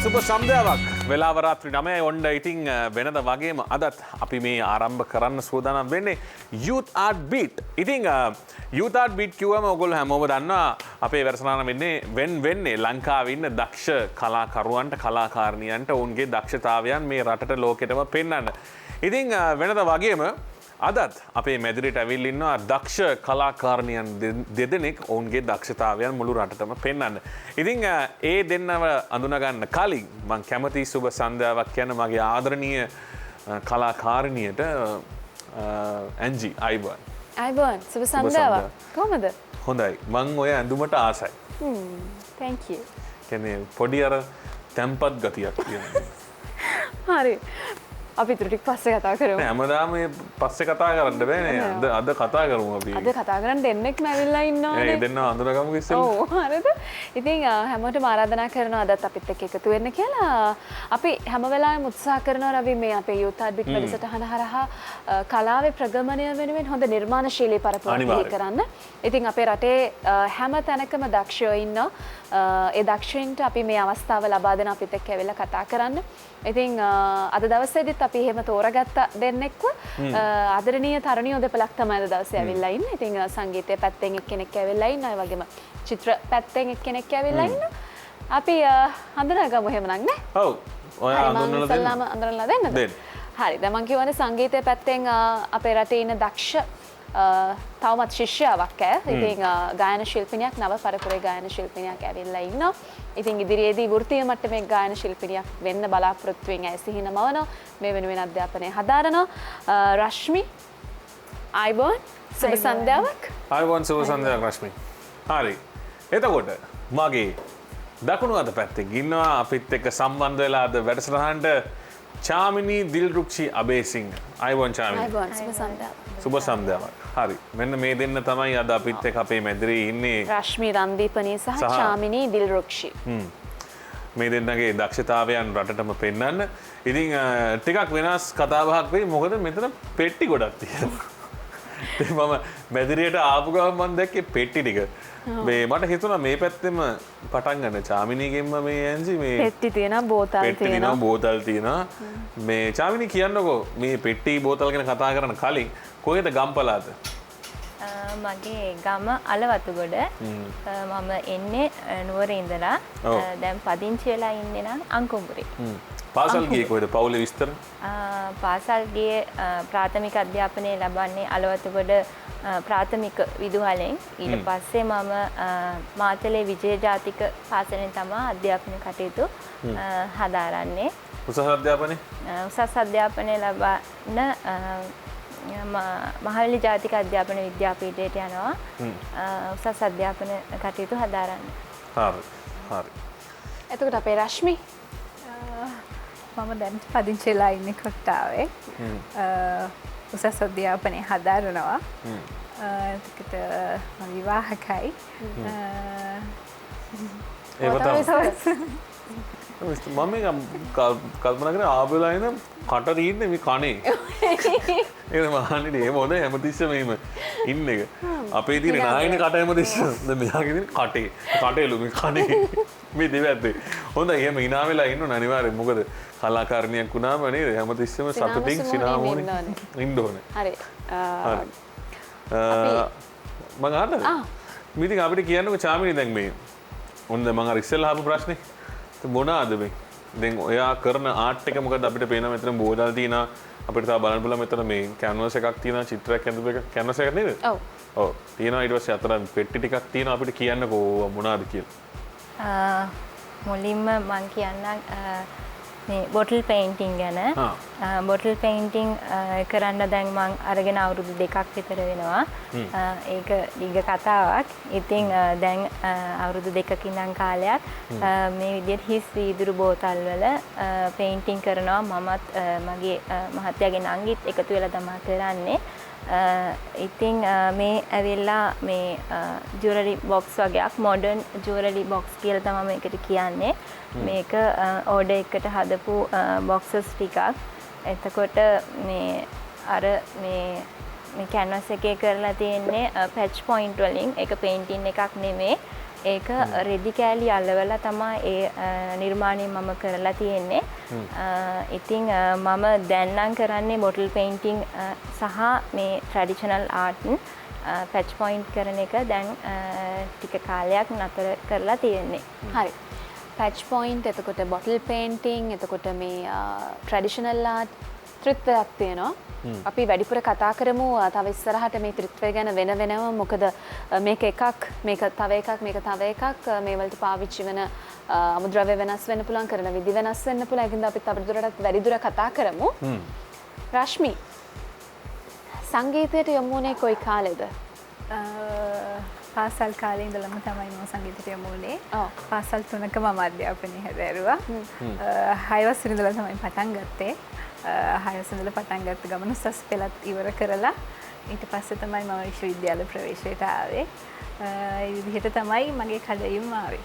සුබ සන්ධ්‍යාවක් වෙලාව රාත්‍රී 9යි ඔන්න ඉතින් වෙනද වගේම අදත් අපි මේ ආරම්භ කරන්න සූදානම් වෙන්නේ Youth Art Beat. ඉතින් Youth Art Beat කිව්වම ඔයගොල්ලෝ හැමෝම දන්නවා අපේ වැඩසටහන වෙන්නේ ලංකාවේ ඉන්න දක්ෂ කලාකරුවන්ට කලාකාරණියන්ට ඔවුන්ගේ දක්ෂතාවයන් මේ රටට ලෝකෙටම පෙන්වන්න. ඉතින් වෙනද වගේම අදත් අපේ මැදිරියට ඇවිල්ලා ඉන්නවා දක්ෂ කලාකාරණියන් දෙදෙනෙක් ඔවුන්ගේ දක්ෂතාවයන් මුළු රටටම පෙන්වන්න. ඉතින් ඒ දෙන්නව අඳුනගන්න කලින් මම කැමති සුබ සන්ධ්‍යාවක් කියන මගේ ආදරණීය කලාකාරිනියට ඇන්ජි අයිබෝන් සුබ සන්ධ්‍යාවක් කොහමද? හොඳයි. මම ඔය ඇඳුමට ආසයි. thank you. කියන්නේ පොඩි අර තැම්පත් ගතියක් තියෙනවා. හරි. අපි ටික පස්සේ කතා කරමු. නෑ හැමදාම මේ පස්සේ කතා කරන්න බෑනේ. අද කතා කරමු අපි. අද කතා කරන්න දෙන්නෙක් නැවිලා ඉන්නවනේ. ඒ දෙන්නව අඳුනගමු ඉස්සෙල්ලා. ඔව් හරිද? ඉතින් හැමෝටම ආරාධනා කරනවා අදත් අපිත් එක්ක එකතු වෙන්න කියලා. අපි හැම වෙලාවෙම උත්සාහ කරනවා රවි මේ අපේ Youth Art Beat වැඩසටහන හරහා කලාවේ ප්‍රගමනය වෙනුවෙන් හොඳ නිර්මාණශීලී පරපුරක් බිහි කරන්න. ඉතින් අපේ රටේ හැම තැනකම දක්ෂයෝ ඉන්නවා. ඒ දක්ෂයින්ට අපි මේ අවස්ථාව ලබා දෙන අපිත් එක්ක ඇවිල්ලා කතා කරන්න. ඉතින් අද දවසේදීත් අපි එහෙම තෝරගත්ත දෙන්නෙක්ව ආදරණීය තරුණියෝ දෙපළක් තමයි අද දවසේ ඇවිල්ලා ඉන්නේ. ඉතින් සංගීතයේ පැත්තෙන් එක්කෙනෙක් ඇවිල්ලා ඉන්නවා. ඒ වගේම චිත්‍ර පැත්තෙන් එක්කෙනෙක් ඇවිල්ලා ඉන්නවා. අපි හඳුනාගමු එහෙමනම් නේ? ඔව්. ඔය අඳුනලා දෙන්නද? හරි. දැන් මම කියවනේ සංගීතයේ පැත්තෙන් අපේ රටේ ඉන්න දක්ෂ තවමත් ශිෂ්‍යාවක් ඉතින් ගායන ශිල්පිනියක් නව පරපුරේ ගායන ශිල්පිනියක් ඇවිල්ලා ඉන්නවා. ඉතින් ඉදිරියේදී වෘත්තීය මට්ටමේ ගායන ශිල්පිනියක් වෙන්න බලාපොරොත්තු වෙමින් ඇය සිහිනමවනවා. මේ වෙනුවෙන් අධ්‍යාපනය හදාරනවා. රශ්මි අයිබෝන් සුබ සන්ධ්‍යාවක්. අයිබෝන් සුබ සන්ධ්‍යාවක් රශ්මි. හරි. එතකොට මගේ දකුණු අත පැත්තේ ඉන්නවා අපිත් එක්ක සම්බන්ධ වෙලා අද වැඩසටහනට චාමිනී දිල්රුක්ෂි අබේසිංහ. අයිබෝන් චාමිනී. අයිබෝන් සුබ සන්ධ්‍යාවක්. සුබ සන්ධ්‍යාවක්. හරි. මෙන්න මේ දෙන්න තමයි අද අපිත් එක්ක අපේ මැදිරියේ ඉන්නේ. රශ්මි රන්දීපනී සහ චාමිනී දිල්රුක්ෂි. මේ දෙන්නගේ දක්ෂතාවයන් රටටම පෙන්වන්න. ඉතින් ටිකක් වෙනස් කතාබහක් වෙයි. මොකද මෙතන පෙට්ටි ගොඩක් තියෙනවා. මම මැදිරියට ආපු ගමන් මම දැක්කේ පෙට්ටි ටික. මේ මට හිතුණා මේ පැත්තෙම පටන් ගන්න චාමිනීගෙන්ම මේ ඇන්ජි මේ පෙට්ටි තියෙනවා බෝතල් තියෙනවා. මේ චාමිනී කියන්නකෝ මේ පෙට්ටි බෝතල් ගැන කතා කරන්න කලින් කොහෙද ගම්පලාද? මගේ ගම අලවතුගොඩ. මම එන්නේ නුවර ඉඳලා. දැන් පදිංචි වෙලා ඉන්නේ නම් අංකුඹුරේ. පාසල් ගියේ කොහෙද? පවුලේ විස්තර? පාසල් ගියේ ප්‍රාථමික අධ්‍යාපනය ලබන්නේ අලවතුගොඩ ප්‍රාථමික විදුහලෙන්. ඊට පස්සේ මම මාතලේ විජය ජාතික පාසලෙන් තමයි අධ්‍යාපන කටයුතු හදාරන්නේ. උසස් අධ්‍යාපනය? උසස් අධ්‍යාපනය ලබන මහවැලි ජාතික අධ්‍යාපන විද්‍යාපීඨයට යනවා. උසස් අධ්‍යාපන කටයුතු හදාරන්න. හරි. හරි. එතකොට අපේ රශ්මි මම දැන් පදිංචි වෙලා ඉන්නේ කොට්ටාවේ. උසස් අධ්‍යාපනය හදාරනවා. එතකොට මම විවාහකයි. මම කල්පනා කරේ ආවෙලා ඉඳන් කට රීන්නේ මේ කනේ. ඒක මහන්නේ එහෙම හොඳ හැමතිස්සෙම එහෙම ඉන්න එක. අපේ තියෙන නායන කට හැමතිස්සෙම දැන් මෙයාගේ තියෙන කටේ. කටේලු මේ කනේ. මේ දෙවැද්දේ. හොඳයි එහෙම hina වෙලා ඉන්න ඕන අනිවාර්යෙන්. මොකද කලාකාරණියක් වුණාම නේද හැමතිස්සෙම සතුටින් සිනාමෝනේ ඉන්න ඕනේ. හරි. මම අහන්නද? මිතින් අපිට කියන්නකෝ චාමිනී දැන් මේ ඔන්න මම අර ඉස්සෙල්ලා අහපු ප්‍රශ්නේ මොනවාද මේ? දැන් ඔයා කරන ආර්ට් එක මොකද අපිට පේනවා මෙතන බෝඩල් තියෙනවා අපිට තව බලන්න පුළුවන් මෙතන මේ කැන්වස් එකක් තියෙනවා චිත්‍රයක් ඇඳපු එක කැන්වස් එකක් නේද? ඔව්. ඔව්. තියෙනවා ඊට පස්සේ අතර පෙට්ටි ටිකක් තියෙනවා අපිට කියන්නකෝ මොනවාද කියලා. මුලින්ම මම කියන්නම් මේ බොටල් පේන්ටිං ගැන. බොටල් පේන්ටිං කරන්න දැන් මම අරගෙන අවුරුදු 2ක් විතර වෙනවා. ඒක දීඝ කතාවක්. ඉතින් දැන් අවුරුදු 2ක ඉඳන් කාලයක් මේ විදිහට හිස් වීදුරු බෝතල් වල පේන්ටිං කරනවා. මමත් මගේ මහත්තයාගේ නංගිත් එකතු වෙලා තමයි කරන්නේ. ඉතින් මේ ඇවිල්ලා මේ ජුවලරි බොක්ස් වගේක් මොඩර්න් ජුවලරි බොක්ස් කියලා තමයි මේකට කියන්නේ. මේක ඕඩර් එකකට හදපු බොක්සස් ටිකක්. එතකොට මේ අර මේ කැන්වස් එකේ කරලා තියෙන්නේ පැච් පොයින්ට් වලින් ඒක පේන්ටින් එකක් නෙමෙයි. ඒක රෙදි කෑලි අලවලා තමයි ඒ නිර්මාණය මම කරලා තියෙන්නේ. ඉතින් මම දැන් නම් කරන්නේ බොටල් පේන්ටිං සහ මේ ට්‍රැඩිෂනල් ආර්ට් පැච් පොයින්ට් කරන එක දැන් ටික කාලයක් නතර කරලා තියෙන්නේ. හරි. පැච් පොයින්ට් එතකොට බොටල් පේන්ටිං එතකොට මේ ට්‍රැඩිෂනල් ආර්ට් ත්‍රිත්වයක් තියෙනවා. අපි වැඩිපුර කතා කරමු තව ඉස්සරහට මේ ත්‍රිත්වය ගැන වෙනම මොකද මේක එකක් මේක තව එකක් මේක තව එකක් මේ වලට පාවිච්චි වෙන අමුද්‍රව්‍ය වෙනස් වෙන්න පුළුවන් කරන විදි වෙනස් වෙන්න පුළුවන්. ඒකින්ද අපි තවදුරටත් වැඩිදුර කතා කරමු. රශ්මි සංගීතයට යොමු වුණේ කොයි කාලෙද? පාසල් කාලේ ඉඳලම තමයි මම සංගීතයට යොමු වුණේ. පාසල් 3ක මම අධ්‍යාපනය හැදෑරුවා. 6 වසරේ ඉඳලා තමයි පටන් ගත්තේ. 6 වසරේ ඉඳලා පටන් ගත්ත ගමන උසස් පෙළත් ඉවර කරලා ඊට පස්සේ තමයි මම විශ්වවිද්‍යාල ප්‍රවේශයට ආවේ. ඒ විදිහට තමයි මගේ කඩයිම ආවේ.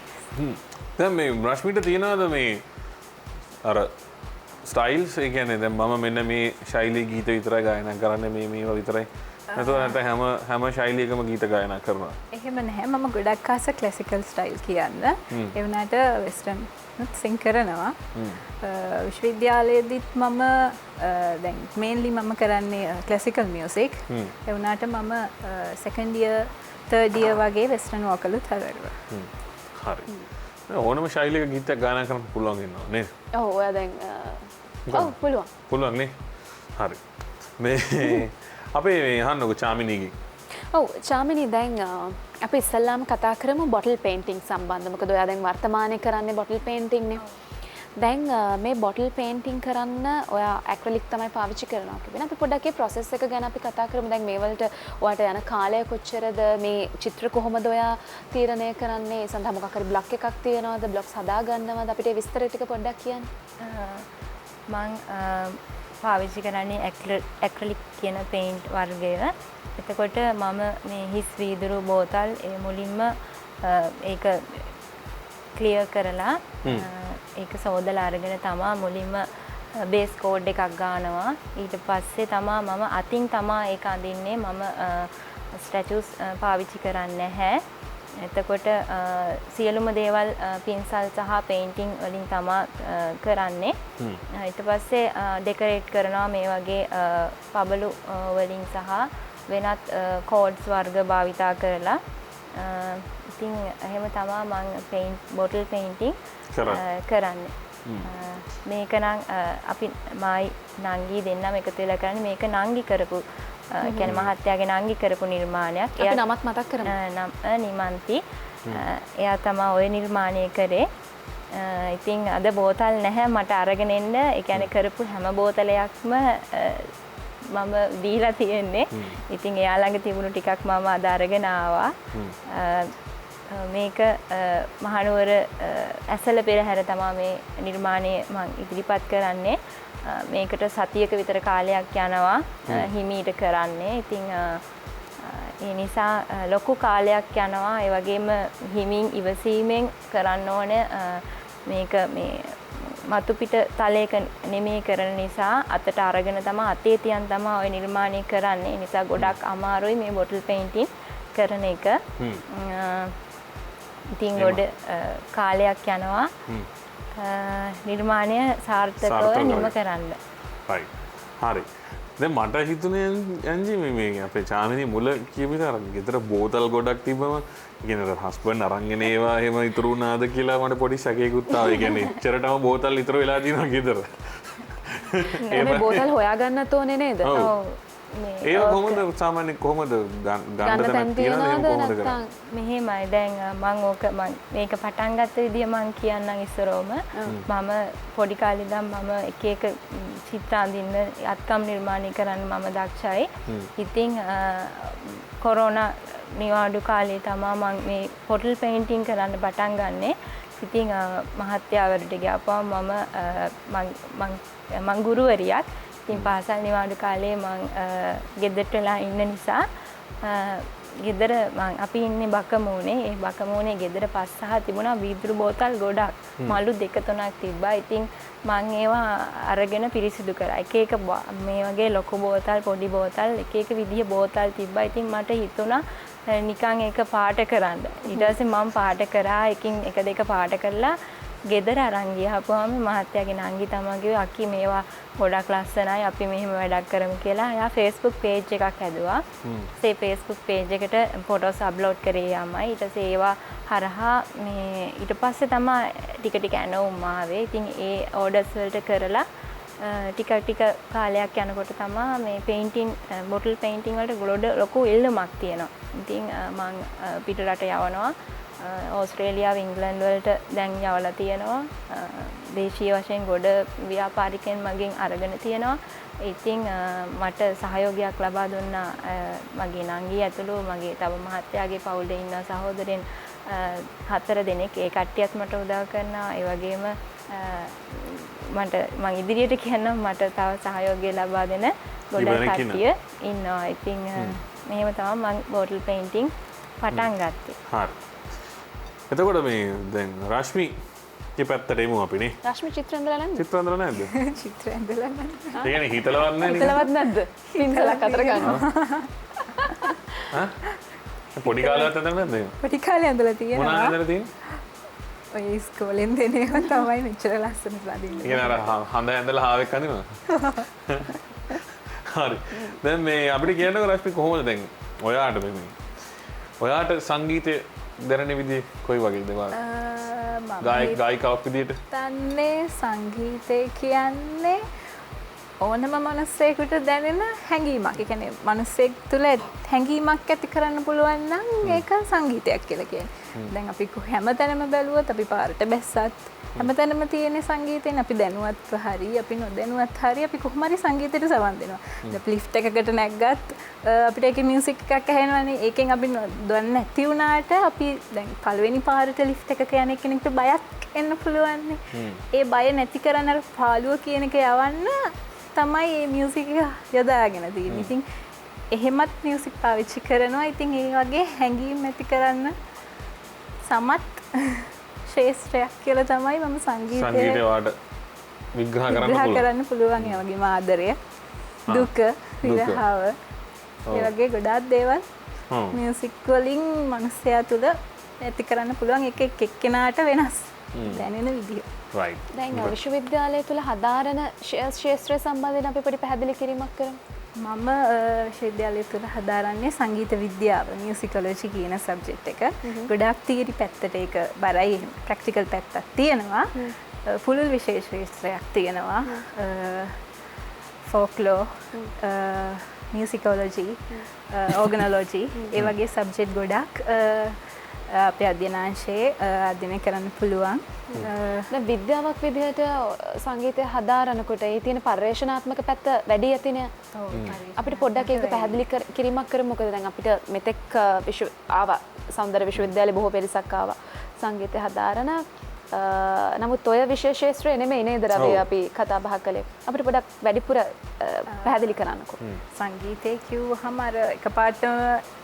දැන් මේ රශ්මිට තියෙනවද මේ අර ස්ටයිල්ස්? ඒ කියන්නේ දැන් මම මෙන්න මේ ශෛලී ගීත විතරයි ගායනා කරන්නේ මේවා විතරයි. නැතුව නැත්නම් හැම ශෛලියකම ගීත ගායනා කරනවා. එහෙම නැහැ. මම ගොඩක් ආස ක්ලාසිකල් ස්ටයිල් කියන්න. ඒ වුණාට වෙස්ටර්න් නුත් සිං කරනවා. විශ්වවිද්‍යාලයේදීත් මම දැන් මේන්ලි මම කරන්නේ ක්ලාසිකල් මියුසික්. ඒ වුණාට මම සෙකන්ඩ් ඉයර් තර්ඩ් ඉයර් වගේ වෙස්ටර්න් වෝකලුත් හදනවා. හරි. ඕනම ශෛලියක ගීතයක් ගායනා කරන්න පුළුවන් වෙනවා නේද? ඔව් ඔයා දැන් පුළුවන්. පුළුවන් නේ. හරි. මේ අපේ අහන්නකො චාමිනීගෙන්. ඔව් චාමිනී දැන් අපි ඉස්සල්ලාම කතා කරමු බොටල් පේන්ටිං සම්බන්ධව. මොකද ඔයා දැන් වර්තමානයේ කරන්නේ බොටල් පේන්ටිං නේ. දැන් මේ බොටල් පේන්ටිං කරන්න ඔයා ඇක්‍රලික් තමයි පාවිච්චි කරනවා කියලා. අපි පොඩ්ඩක් ඒ process එක ගැන අපි කතා කරමු. දැන් මේ වලට ඔයාට යන කාලය කොච්චරද? මේ චිත්‍ර කොහොමද ඔයා තීරණය කරන්නේ? ඒ සඳහා මොකක් හරි බ්ලොක් එකක් තියනවද? බ්ලොක්ස් හදා ගන්නවද? අපිට ඒ විස්තර ටික පොඩ්ඩක් කියන්න. මං පාවිච්චි කරන්නේ ඇක්‍රලික් කියන පේන්ට් වර්ගය. එතකොට මම මේ හිස් වීදුරු බෝතල් ඒ මුලින්ම ඒක ක්ලියර් කරලා ඒක සෝදලා අරගෙන තමා මුලින්ම බේස් කෝඩ් එකක් ගන්නවා. ඊට පස්සේ තමා මම අතින් තමා ඒක අඳින්නේ. මම ස්ටැචුස් පාවිච්චි කරන්නේ නැහැ. එතකොට සියලුම දේවල් පින්සල් සහ පේන්ටිං වලින් තමා කරන්නේ. ඊට පස්සේ ඩෙකොරේට් කරනවා මේ වගේ පබළු වලින් සහ වෙනත් කෝඩ්ස් වර්ග භාවිතා කරලා. ඉතින් එහෙම තමා මම බොටල් පේන්ටිං කරන්නේ. මේක නම් අපි මායි නංගි දෙන්නම එකතු වෙලා කරන්නේ. මේක නංගි කරපු කියන්නේ මහත්තයාගේ නංගි කරපු නිර්මාණයක්. අපි නමත් මතක් කරමු. නම නිමන්ති. එයා තමයි ওই නිර්මාණය කරේ. ඉතින් අද බෝතල් නැහැ මට අරගෙන එන්න. ඒ කියන්නේ කරපු හැම බෝතලයක්ම මම දීලා තියෙන්නේ. ඉතින් එයා ළඟ තිබුණු ටිකක් මම අද අරගෙන ආවා. මේක මහනුවර ඇසල පෙරහැර තමයි මේ නිර්මාණය මම ඉදිරිපත් කරන්නේ. මේකට සතියක විතර කාලයක් යනවා හිමීට කරන්නේ. ඉතින් ඒ නිසා ලොකු කාලයක් යනවා. ඒ වගේම හිමින් ඉවසීමෙන් කරන්න ඕනේ. මේක මේ මතු පිට තලයක නෙමෙයි කරන නිසා අතට අරගෙන තමයි අතේ තියන් තමයි ওই නිර්මාණය කරන්නේ. ඒ නිසා ගොඩක් අමාරුයි මේ බොටල් පේන්ටිං කරන එක. ඉතින් ගොඩ කාලයක් යනවා නිර්මාණය සාර්ථකව නිම කරන්න. හරි. දැන් මට හිතුනේ යන්ජි මේ අපේ චාමිනී මුල කියපු විතර ගෙදර බෝතල් ගොඩක් තිබ්බම කියන්නේ හස්බන්ඩ් අරන්ගෙන ඒවා එහෙම ඉතුරු වුණාද කියලා මට පොඩි සැකයකුත් ආවා. ඒ කියන්නේ එච්චරටම බෝතල් ඉතුරු වෙලා තියෙනවා ගෙදර. මේ බෝතල් හොයාගන්නත් ඕනේ නේද? ඔව්. ඒ කොහොමද සාමාන්‍යයෙන් කොහොමද ගන්න තැන තියනවද කොහොමද කරන්නේ? මෙහෙමයි දැන් මම මේක පටන් ගත්ත විදිය මම කියන්නම් ඉස්සරෝම. මම පොඩි කාලේ ඉඳන් මම එක එක චිත්‍ර අඳින්න අත්කම් නිර්මාණය කරන්න මම දක්ෂයි. ඉතින් කොරෝනා නිවාඩු කාලේ තමයි මම මේ බොටල් පේන්ටිං කරන්න පටන් ගන්නෙ. ඉතින් මහත්යාවරට ගියාපුවම මම ගුරුවරියක්. ඉතින් පාසල් නිවාඩු කාලේ මම ගෙදරට වෙලා ඉන්න නිසා ගෙදර අපි ඉන්නේ බකමූනේ. ඒ බකමූනේ ගෙදර 5-6 තිබුණා වීදුරු බෝතල් ගොඩක්. මලු 2-3ක් තිබ්බා. ඉතින් මම ඒවා අරගෙන පිරිසිදු කරා. එක එක මේ වගේ ලොකු බෝතල්, පොඩි බෝතල්, එක එක විදිය බෝතල් තිබ්බා. ඉතින් මට හිතුණා නිකන් ඒක පාට කරන්න. ඊට පස්සේ මම පාට කරා එකින් එක දෙක පාට කරලා ගෙදර අරන් ගියාපුවාම මහත්තයාගේ නංගි තමයි කිව්වේ අක්කි මේවා ගොඩක් ලස්සනයි අපි මෙහෙම වැඩක් කරමු කියලා. එයා Facebook page එකක් හැදුවා. ඒ Facebook page එකට photos upload කරේ යමයි. ඊට පස්සේ ඒවා හරහා මේ ඊට පස්සේ තමයි ටික ටික ඇනවුම් ආවේ. ඉතින් ඒ orders වලට කරලා ටික කාලයක් යනකොට තමයි මේ painting bottle painting වලට ගොඩ ලොකු ඉල්ලුමක් තියෙනවා. ඉතින් මම පිටරට යවනවා. ඕස්ට්‍රේලියාව ඉංග්ලන්ඩ් වලට දැන් යවලා තියෙනවා. දේශීය වශයෙන් ගොඩ ව්‍යාපාරිකයන් මගෙන් අරගෙන තියෙනවා. ඉතින් මට සහයෝගයක් ලබා දුන්නා මගේ නංගි ඇතුළු මගේ තව මහත්තයාගේ පවුලේ ඉන්න සහෝදරයන් 4 දෙනෙක්. ඒ කට්ටියත් මට උදව් කරනවා. ඒ වගේම මම ඉදිරියට කියන්නම් මට තව සහයෝගය ලබා දෙන ගොඩක් කට්ටිය ඉන්නවා. ඉතින් මෙහෙම තමයි මම බෝටල් පේන්ටිං පටන් ගත්තේ. හරි. එතකොට මේ දැන් රශ්මිගේ පැත්තට එමු අපිනේ. රශ්මි චිත්‍ර ඇඳලා නැද්ද? චිත්‍ර ඇඳලා නැද්ද? චිත්‍ර ඇඳලා නැහැ. ඒ කියන්නේ හිතලවත් නැහැ නේද? හිතලවත් නැද්ද? පින්සලක් අතර ගන්නවා. හා? පොඩි කාලේවත් ඇඳලා නැද්ද? පොඩි කාලේ ඇඳලා තියෙනවා. මොනවා ඇඳලා තියෙන්නේ? ඔය ඉස්කෝලෙන් දෙන ඒවා තමයි මෙච්චර ලස්සනට අඳින්න. ඒ කියන්නේ අර හඳ ඇඳලා හාවෙක් අඳිනවා. හරි. දැන් මේ අපිට කියන්නකෝ රශ්මි කොහොමද දැන් ඔයාට මේ ඔයාට සංගීතය දැනෙන විදිහ කොයි වගේද ඒවා? ගායිකාවක් විදිහට? තන්නේ සංගීතය කියන්නේ ඕනම මනුස්සයෙකුට දැනෙන හැඟීමක්. ඒ කියන්නේ මනුස්සයෙක් තුළ හැඟීමක් ඇති කරන්න පුළුවන් නම් ඒක සංගීතයක් කියලා කියන්නේ. දැන් අපි හැමතැනම බැලුවොත් අපි පාරට බැස්සත් හැමතැනම තියෙන සංගීතයෙන් අපි දැනුවත්ව හරි අපි නොදැනුවත් හරි අපි කොහොම හරි සංගීතයට සවන් දෙනවා. දැන් ලිෆ්ට් එකකට නැග්ගත් අපිට ඒකේ මියුසික් එකක් ඇහෙනවනේ. ඒකෙන් අපි දන්නේ නැති වුණාට අපි දැන් පළවෙනි පාරට ලිෆ්ට් එකක යන කෙනෙක්ට බයක් එන්න පුළුවන් නේ. ඒ බය නැති කරන්න අර පාළුව කියන එක යවන්න තමයි මේ මියුසික් එක යොදාගෙන තියෙන්නේ. ඉතින් එහෙමත් මියුසික් පාවිච්චි කරනවා. ඉතින් ඒ වගේ හැඟීම් ඇති කරන්න සමත් ශ්‍රේෂ්ඨයක් කියලා තමයි මම සංගීතය වාට විග්‍රහ කරන්න පුළුවන්. ඒ වගේම ආදරය, දුක, විරහව, ඒ වගේ ගොඩාක් දේවල් මියුසික් වලින් මිනිස්සයා තුළ ඇති කරන්න පුළුවන්. එක එක්කෙනාට වෙනස් දැනෙන විදිය. right. දැන් විශ්වවිද්‍යාලය තුළ හදාරන ශාස්ත්‍රීය සම්බන්ධයෙන් අපි පොඩි පැහැදිලි කිරීමක් කරමු. මම විශ්වවිද්‍යාලය තුළ හදාරන්නේ සංගීත විද්‍යාව, මියුසිකොලොජි කියන සබ්ජෙක්ට් එක. ගොඩාක් තියරි පැත්තට ඒක බරයි, ප්‍රැක්ටිකල් පැත්තක් තියෙනවා. පුළුල් විශේෂ ශාස්ත්‍රයක් තියෙනවා. ෆෝක්ලෝ, මියුසිකොලොජි, ඕගනොලොජි, ඒ වගේ සබ්ජෙක්ට් ගොඩක් අපේ අධ්‍යනාංශයේ අධ්‍යයනය කරන්න පුළුවන්. දැන් විද්‍යාවක් විදිහට සංගීතය හදාරනකොට ඒ තියෙන පර්යේෂණාත්මක පැත්ත වැඩි ඇතිනේ. අපිට පොඩ්ඩක් ඒක පැහැදිලි කිරීමක් කරමු. මොකද දැන් අපිට මෙතෙක් ආවා සෞන්දර්ය විශ්වවිද්‍යාලේ බොහෝ පිරිසක් ආවා සංගීතය හදාරන. නමුත් ඔය විශේෂ ශාස්ත්‍රය නෙමෙයි නේද රවි අපි කතා බහ කළේ. අපිට පොඩ්ඩක් වැඩිපුර පැහැදිලි කරන්නකෝ. සංගීතය කිව්වහම අර එකපාරටම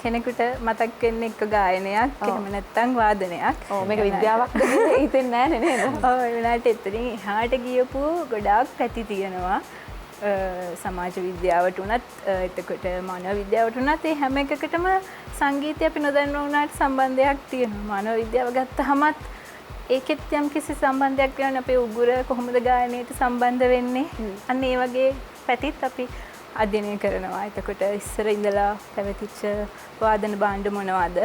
කෙනෙකුට මතක් වෙන්නේ එක ගායනයක්, එහෙම නැත්නම් වාදනයක්. ඔව් මේක විද්‍යාවක්ද කියලා හිතෙන්නේ නැහැ නේද? ඔව් ඒ වෙලාවට එතනින් එහාට ගියපු ගොඩාක් පැති තියෙනවා. සමාජ විද්‍යාවට උනත් එතකොට මානව විද්‍යාවට උනත් ඒ හැම එකකටම සංගීතය අපි නොදන්නා වුණාට සම්බන්ධයක් තියෙනවා. මානව විද්‍යාව ගත්තහමත් ඒකෙත් යම් කිසි සම්බන්ධයක් වෙන අපේ උගුර කොහොමද ගායනයට සම්බන්ධ වෙන්නේ. අන්න ඒ වගේ පැතිත් අපි අධ්‍යයනය කරනවා. එතකොට ඉස්සර ඉඳලා පැවතිච්ච වාදන භාණ්ඩ මොනවද?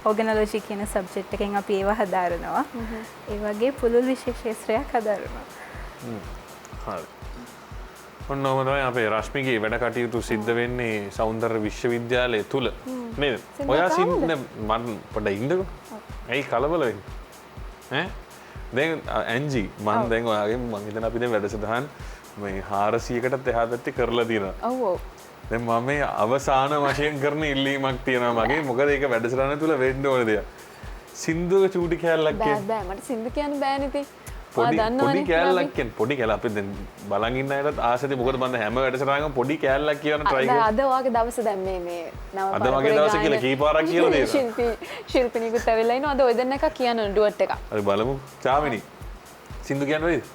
ඕගනොලොජි කියන සබ්ජෙක්ට් එකෙන් අපි ඒව හදාරනවා. ඒ වගේ පුළුල් විශේෂ ශාස්ත්‍රයක් හදාරනවා. හරි. ඔන්නෝම තමයි අපේ රශ්මිගේ වැඩ කටයුතු සිද්ධ වෙන්නේ සෞන්දර්ය විශ්වවිද්‍යාලය තුල නේද? ඔයා සින්න මම පොඩ්ඩක් ඉන්නකෝ. ඇයි කලබල වෙන්නේ? දැන් ඇන්ජි මම දැන් ඔයාගෙන් මං හිතන අපි දැන් වැඩසටහන් මේ 400කටත් එහා පැත්තේ කරලා තියෙනවා. ඔව් ඔව්. දැන් මම මේ අවසාන වශයෙන් කරන ඉල්ලීමක් තියෙනවා මගේ. මොකද ඒක වැඩසටහන තුල වෙන්න ඕන දෙයක්. සින්දුවක චූටි කෑල්ලක් බෑ බෑ මට සින්දු කියන්න බෑනේ ඉතින්. පොඩි කෑල්ලක් කියන්නේ පොඩි කෑල්ල අපි දැන් බලන් ඉන්න අයටත් ආසති. මොකද මම හැම වැඩසටහනකම පොඩි කෑල්ලක් කියන try කරා. අද වගේ දවස දැන් මේ නව අද වගේ දවස කියලා කීපාරක් කියලා දෙනවා. ශිල්පිනිකුත් ඇවිල්ලා ඉනවා. අද ඔය දෙන්න එකක් කියන්න ඩුවට් එකක්. අපි බලමු. චාමිනි සින්දු කියන්න වෙයිද?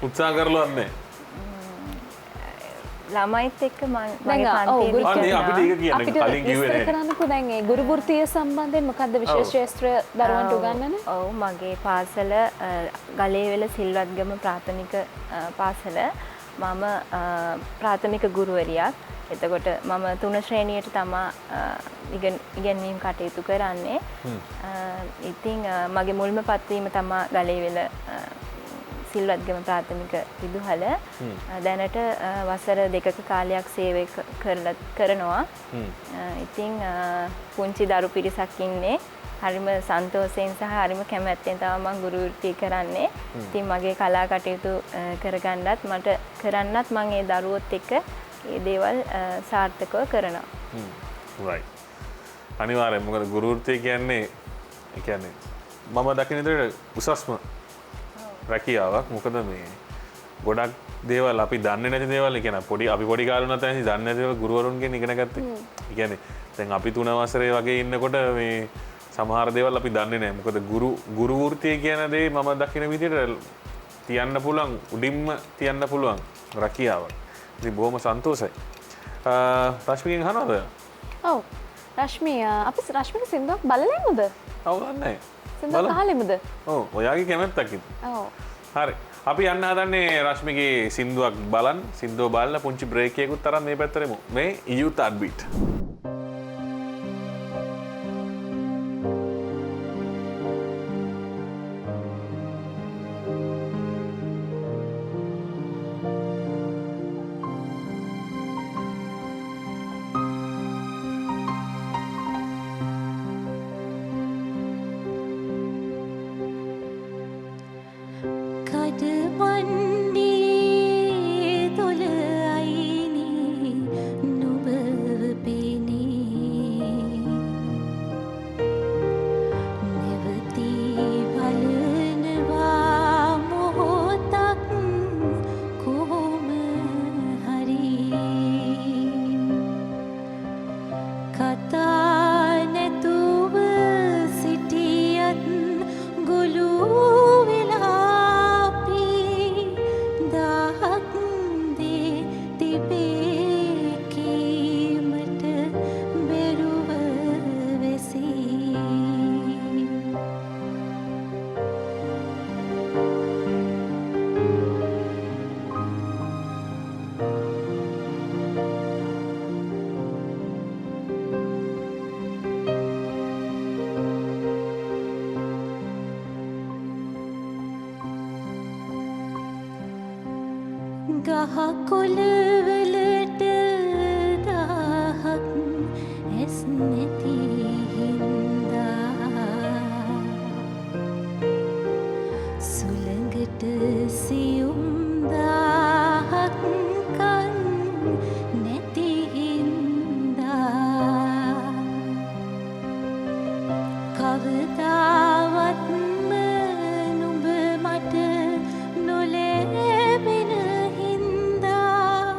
උත්සාහ කරලවත් නැහැ. ළමයිත් එක්ක මගේ දැන් ඔව් ගුරු අනේ අපිට ඒක කියන්න අපිට කලින් කිව්වේ විස්තර නෑ. කරන්නකෝ දැන් ඒ ගුරු වෘත්තිය සම්බන්ධයෙන් මොකද්ද විශේෂ ශාස්ත්‍ර දරුවන්ට උගන්වන්නේ? ඔව් මගේ පාසල ගලේවෙල සිල්වත්ගම ප්‍රාථමික පාසල මම ප්‍රාථමික ගුරුවරියක්. එතකොට මම 3 ශ්‍රේණියට තමා ඉගෙනීම් කටයුතු කරන්නේ. ඉතින් මගේ මුල්ම පත්වීම තමා ගලේවෙල සිල්වත්ගම ප්‍රාථමික විදුහල. දැනට වසර 2ක කාලයක් සේවය කරනවා. ඉතින් පුංචි දරු පිරිසක් ඉන්නේ. හරිම සන්තෝෂයෙන් සහ හරිම කැමැත්තෙන් තමයි මම ගුරු වෘත්තිය කරන්නේ. ඉතින් මගේ කලා කටයුතු කරගන්නත් මට කරන්නත් මම ඒ දරුවොත් එක්ක ඒ දේවල් සාර්ථකව කරනවා. right. අනිවාර්යෙන් මොකද ගුරු වෘත්තිය කියන්නේ ඒ කියන්නේ මම දකින විදිහට උසස්ම රැකියාවක්. මොකද මේ ගොඩක් දේවල් අපි දන්නේ නැති දේවල් කියන්නේ අපි පොඩි කාලේ උනත් ඇයි දන්නේ නැති දේවල් ගුරුවරුන්ගෙන් ඉගෙන ගත්තේ. ඒ කියන්නේ දැන් අපි 3 වසරේ වගේ ඉන්නකොට මේ සමහර දේවල් අපි දන්නේ නැහැ. මොකද ගුරු වෘත්තිය කියන දේ මම දකින විදිහට තියන්න පුළුවන් උඩින්ම තියන්න පුළුවන් රැකියාවක්. ඉතින් බොහොම සන්තෝෂයි. රශ්මිගෙන් අහනවද? ඔව්. රශ්මිය අපි රශ්මික සින්දුවක් බලලෙමුද? ඔව් දන්නේ. සින්දුවක් අහලෙමුද? ඔව් ඔයාගේ කැමැත්තක් ඉතින්. ඔව්. හරි. අපි යන්න හදන්නේ රශ්මිගේ සින්දුවක් බලන්න. සින්දුව බලලා පුංචි බ්‍රේක් එකකුත් තරම් මේ පැත්තට එමු. මේ Youth Heartbeat. ගහකොළවලට දාහක් ඇස් නැති හින්දා සුළඟට සියුම් දාහක් කන් නැති හින්දා කවදාවත්ම නුඹ මට නොලැබෙන හින්දා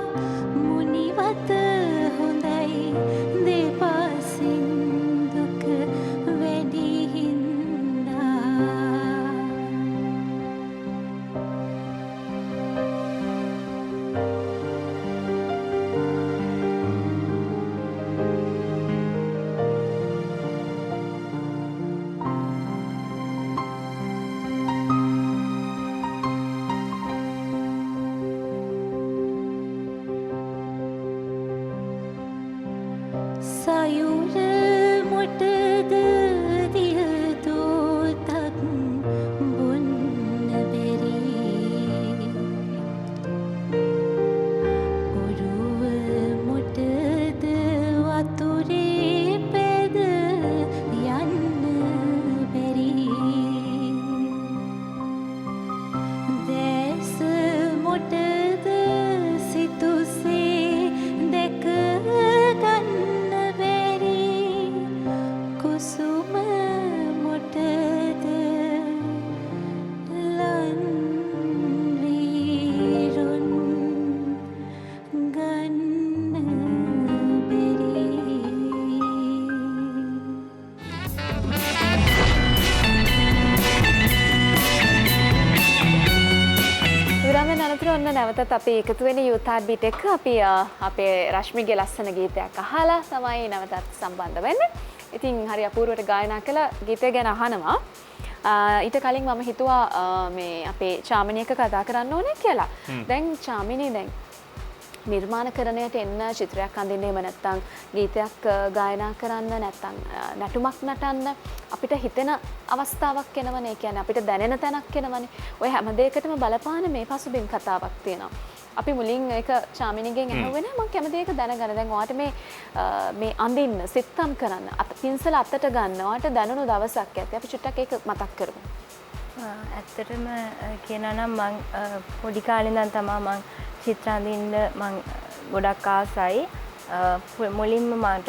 ඔන්න නැවතත් අපි එකතු වෙන Youth Heartbeat එක අපි අපේ රශ්මිගේ ලස්සන ගීතයක් අහලා තමයි නැවතත් සම්බන්ධ වෙන්නේ. ඉතින් හරි අපූර්වට ගායනා කළ ගීතය ගැන අහනවා. ඊට කලින් මම හිතුවා මේ අපේ චාමිනී එක කතා කරන්න ඕනේ කියලා. දැන් චාමිනී දැන් නිර්මාණකරණයට එන්න චිත්‍රයක් අඳින්නේම නැත්නම් ගීතයක් ගායනා කරන්න නැත්නම් නටුමක් නටන්න අපිට හිතෙන අවස්ථාවක් එනවනේ. කියන්නේ අපිට දැනෙන තැනක් එනවනේ. ඔය හැම දෙයකටම බලපාන මේ පසුබිම් කතාවක් තියෙනවා. අපි මුලින් ඒක චාමිනීගෙන් අහුවෙන මම කැමති ඒක දැනගන්න. දැන් ඔයාට මේ අඳින්න සිත්තම් කරන්න පින්සල අතට ගන්න ඔයාට දැනුණු දවසක් ඇති. අපි චුට්ටක් ඒක මතක් කරමු. ඇත්තටම කියනවා නම් මං පොඩි කාලේ ඉඳන් තමයි මං චිත්‍ර අඳින්න මං ගොඩක් ආසයි. මුලින්ම මට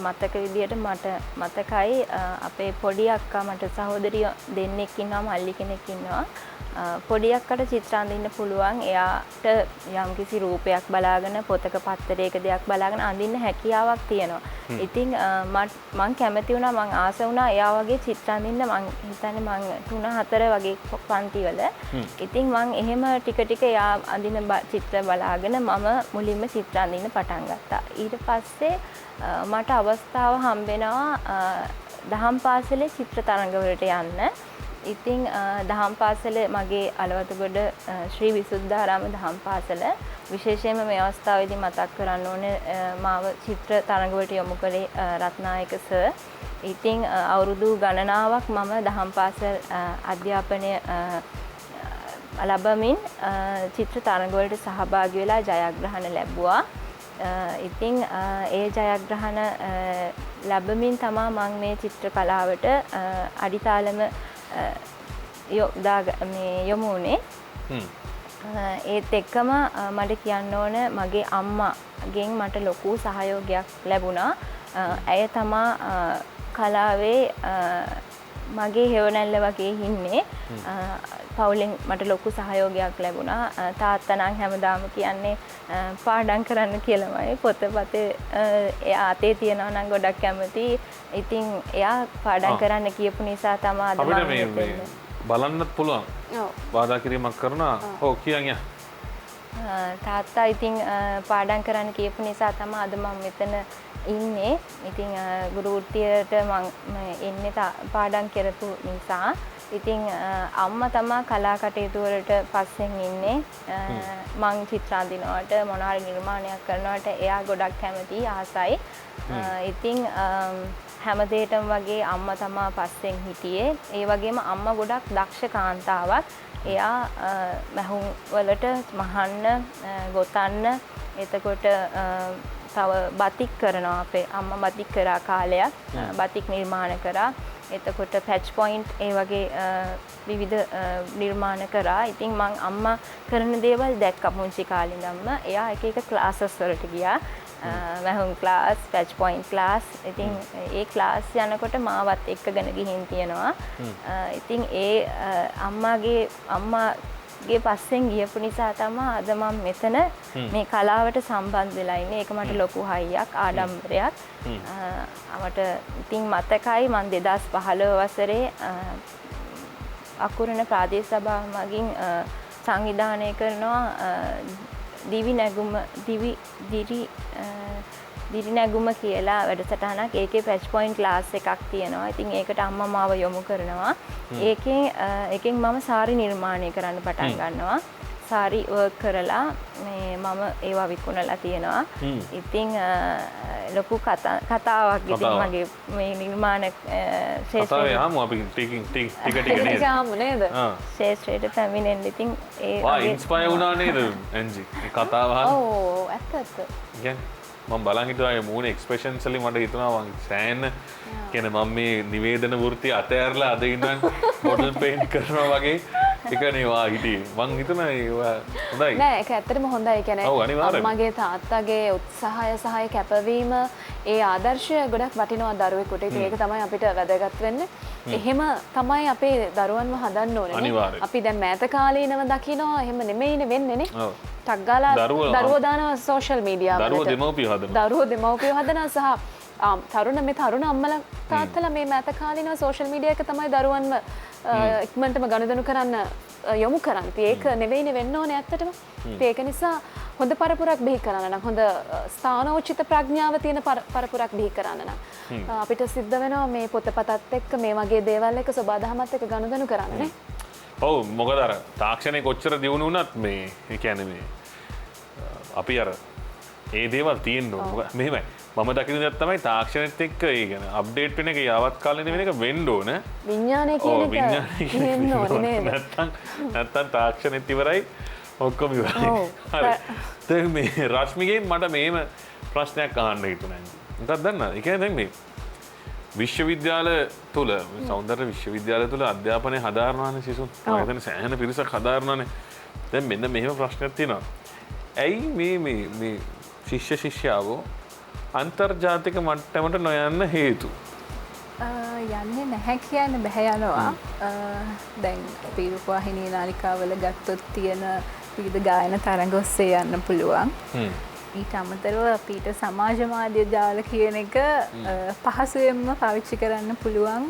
මතක විදියට මට මතකයි අපේ පොඩි අක්කා මට සහෝදරිය දෙන්නෙක් ඉන්නවා මල්ලි කෙනෙක් ඉන්නවා. පොඩි අක්කට චිත්‍ර අඳින්න පුළුවන්. එයාට යම්කිසි රූපයක් බලාගෙන පොතක පත්තරයක දෙයක් බලාගෙන අඳින්න හැකියාවක් තියෙනවා. ඉතින් මං කැමති වුණා මං ආස වුණා එයා වගේ චිත්‍ර අඳින්න. මං හිතන්නේ මං 3-4 වගේ පන්තිවල. ඉතින් මං එහෙම ටික ටික එයා අඳින චිත්‍ර බලාගෙන මම මුලින්ම චිත්‍ර අඳින්න පටන් ගත්තා. ඊට පස්සේ මට අවස්ථාව හම්බෙනවා දහම් පාසලේ චිත්‍ර තරඟවලට යන්න. ඉතින් දහම් පාසල මගේ අලවතගොඩ ශ්‍රී විසුද්ධාරාම දහම් පාසල විශේෂයෙන්ම මේ අවස්ථාවේදී මතක් කරන්න ඕනේ මාව චිත්‍ර තරඟවලට යොමු කළේ රත්නායක සර්. ඉතින් අවුරුදු ගණනාවක් මම දහම් පාසල් අධ්‍යාපනය ලැබමින් චිත්‍ර තරඟවලට සහභාගී වෙලා ජයග්‍රහණ ලැබුවා. ඉතින් ඒ ජයග්‍රහණ ලැබමින් තමයි මම මේ චිත්‍ර කලාවට අඩිතාලම යොමු වුණේ. ඒත් එක්කම මට කියන්න ඕන මගේ අම්මාගෙන් මට ලොකු සහයෝගයක් ලැබුණා. ඇය තමා කලාවේ මගේ හෙවණැල්ල වගේ ඉන්නේ. පවුලෙන් මට ලොකු සහයෝගයක් ලැබුණා. තාත්තා නම් හැමදාම කියන්නේ පාඩම් කරන්න කියලාමයි. පොතපතේ එයා අතේ තියනවා නම් ගොඩක් කැමති. ඉතින් එයා පාඩම් කරන්න කියපු නිසා තමයි අද අපිට බලන්නත් පුළුවන්. ඔව්. බාධා කිරීමක් කරනවා. ඔව් කියන් යා. තාත්තා ඉතින් පාඩම් කරන්න කියපු නිසා තමයි අද මම මෙතන ඉන්නේ. ඉතින් ගුරු වෘත්තියට මම එන්නේ පාඩම් කරපු නිසා. ඉතින් අම්මා තමයි කලා කටයුතු වලට පස්සෙන් ඉන්නේ. මං චිත්‍ර අඳිනවට මොනවා හරි නිර්මාණයක් කරනවට එයා ගොඩක් කැමති ආසයි. ඉතින් හැම දෙයකටම වගේ අම්මා තමයි පස්සෙන් හිටියේ. ඒ වගේම අම්මා ගොඩක් දක්ෂ කාන්තාවක්. එයා මහුම් වලට මහන්න ගොතන්න එතකොට තව බතික් කරනවා. අපේ අම්මා බතික් කරා කාලයක් බතික් නිර්මාණ කරා. එතකොට පැච් පොයින්ට් ඒ වගේ විවිධ නිර්මාණ කරා. ඉතින් මං අම්මා කරන දේවල් දැක්ක පුංචි කාලේ ඉඳන්ම. එයා එක එක ක්ලාසස් වලට ගියා. මහුම් ක්ලාස්, පැච් පොයින්ට් ක්ලාස්. ඉතින් ඒ ක්ලාස් යනකොට මාවත් එක්කගෙන ගිහින් තියෙනවා. ඉතින් ඒ අම්මාගේ පස්සෙන් ගියපු නිසා තමයි අද මම මෙතන මේ කලාවට සම්බන්ධ වෙලා ඉන්නේ. ඒක මට ලොකු හයියක්, ආඩම්බරයක්. මට ඉතින් මතකයි මම 2015 වසරේ අකුරණ ප්‍රාදේශ සභාව මගින් සංවිධානය කරනවා දිවි නැගුම කියලා වැඩසටහනක්. ඒකේ පැච් පොයින්ට් ක්ලාස් එකක් තියෙනවා. ඉතින් ඒකට අම්මා මාව යොමු කරනවා. ඒකෙන් මම සාරි නිර්මාණය කරන්න පටන් ගන්නවා. සාරි වර්ක් කරලා මම ඒවා විකුණලා තියෙනවා. ඉතින් ලොකු කතාවක් ඉතින් මගේ මේ නිර්මාණ ශේෂ්ත්‍රයේ කතාවේ අපි ටික නේද? ශේෂ්ත්‍රයට පැමිණෙන්න ඉතින් ඒ ඉන්ස්පයර් වුණා නේද එන්ජි? කතාව අහන්න. ඔව් ඇත්ත. මම බලන් හිතුවා මේ මූණ එක්ස්ප්‍රෙෂන්ස් වලින් මට හිතුණා මං සෑහෙන කියන්නේ මම මේ නිවේදන වෘත්තිය අතහැරලා අද ඉඳන් මොඩල් පේන්ට් කරනවා වගේ එකනේ වා හිටියේ. මං හිතුණා ඒවා හොඳයි. නෑ ඒක ඇත්තටම හොඳයි. කියන්නේ අම්මගේ තාත්තගේ උත්සාහය සහ කැපවීම ඒ ආදර්ශය ගොඩක් වටිනවා දරුවෙකුට. ඉතින් ඒක තමයි අපිට වැදගත් වෙන්නේ. එහෙම තමයි අපේ දරුවන්ව හදන්න ඕනේ. අපි දැන් මෑත කාලේ ඉනව දකිනවා එහෙම නෙමෙයිනේ වෙන්නේ නේ. ටක් ගාලා දරුවෝ දානවා සෝෂල් මීඩියා වලට. දරුවෝ දෙමව්පියෝ හදනවා සහ තරුණ අම්මලා තාත්තලා මේ මෑත කාලිනව සෝෂල් මීඩියා එක තමයි දරුවන්ව ඉක්මනටම ගනුදෙනු කරන්න යොමු කරන්න. ඒක නෙවෙයිනේ වෙන්න ඕනේ ඇත්තටම. ඒක නිසා හොඳ පරපුරක් බිහි කරන්න නම් හොඳ ස්ථානෝචිත ප්‍රඥාව තියෙන පරපුරක් බිහි කරන්න නම් අපිට සිද්ධ වෙනවා මේ පොතපතත් එක්ක මේ වගේ දේවල් එක්ක සබාදහමත් එක්ක ගනුදෙනු කරන්න නේ. ඔව් මොකද අර තාක්ෂණය කොච්චර දියුණු වුණත් මේ ඒ කියන්නේ මේ අපි අර ඒ දේවල් තියෙන්න ඕන. මොකද මෙහෙමයි මම දකින දේ තමයි තාක්ෂණෙත් එක්ක ඒ කියන්නේ අප්ඩේට් වෙන එක යාවත් කාලේ වෙන එක වෙන්න ඕන. විඥානය කියන එක තියෙන්න ඕනේ නේද? නැත්තම් තාක්ෂණෙත් ඉවරයි ඔක්කොම ඉවරයි. හරි. දැන් මේ රශ්මිගෙන් මට මේම ප්‍රශ්නයක් අහන්න හිතුණා. මොකක්ද දන්නවද? ඒ කියන්නේ දැන් මේ විශ්වවිද්‍යාල තුල සෞන්දර්ය විශ්වවිද්‍යාල තුල අධ්‍යාපනය හදාරනවානේ සිසුන්. මම හිතන්නේ සෑහෙන පිරිසක් හදාරනවානේ. දැන් මෙන්න මෙහෙම ප්‍රශ්නයක් තියෙනවා. ඇයි මේ ශිෂ්‍ය ශිෂ්‍යාවෝ අන්තර්ජාතික මට්ටමට නොයන්න හේතු? යන්නේ නැහැ කියන්න බෑ යනවා. දැන් අපි රූපවාහිනී නාලිකාවල ගත්තොත් තියෙන විවිධ ගායන තරඟ ඔස්සේ යන්න පුළුවන්. ඊට අමතරව අපිට සමාජ මාධ්‍ය ජාල කියන එක පහසුවෙන්ම පාවිච්චි කරන්න පුළුවන්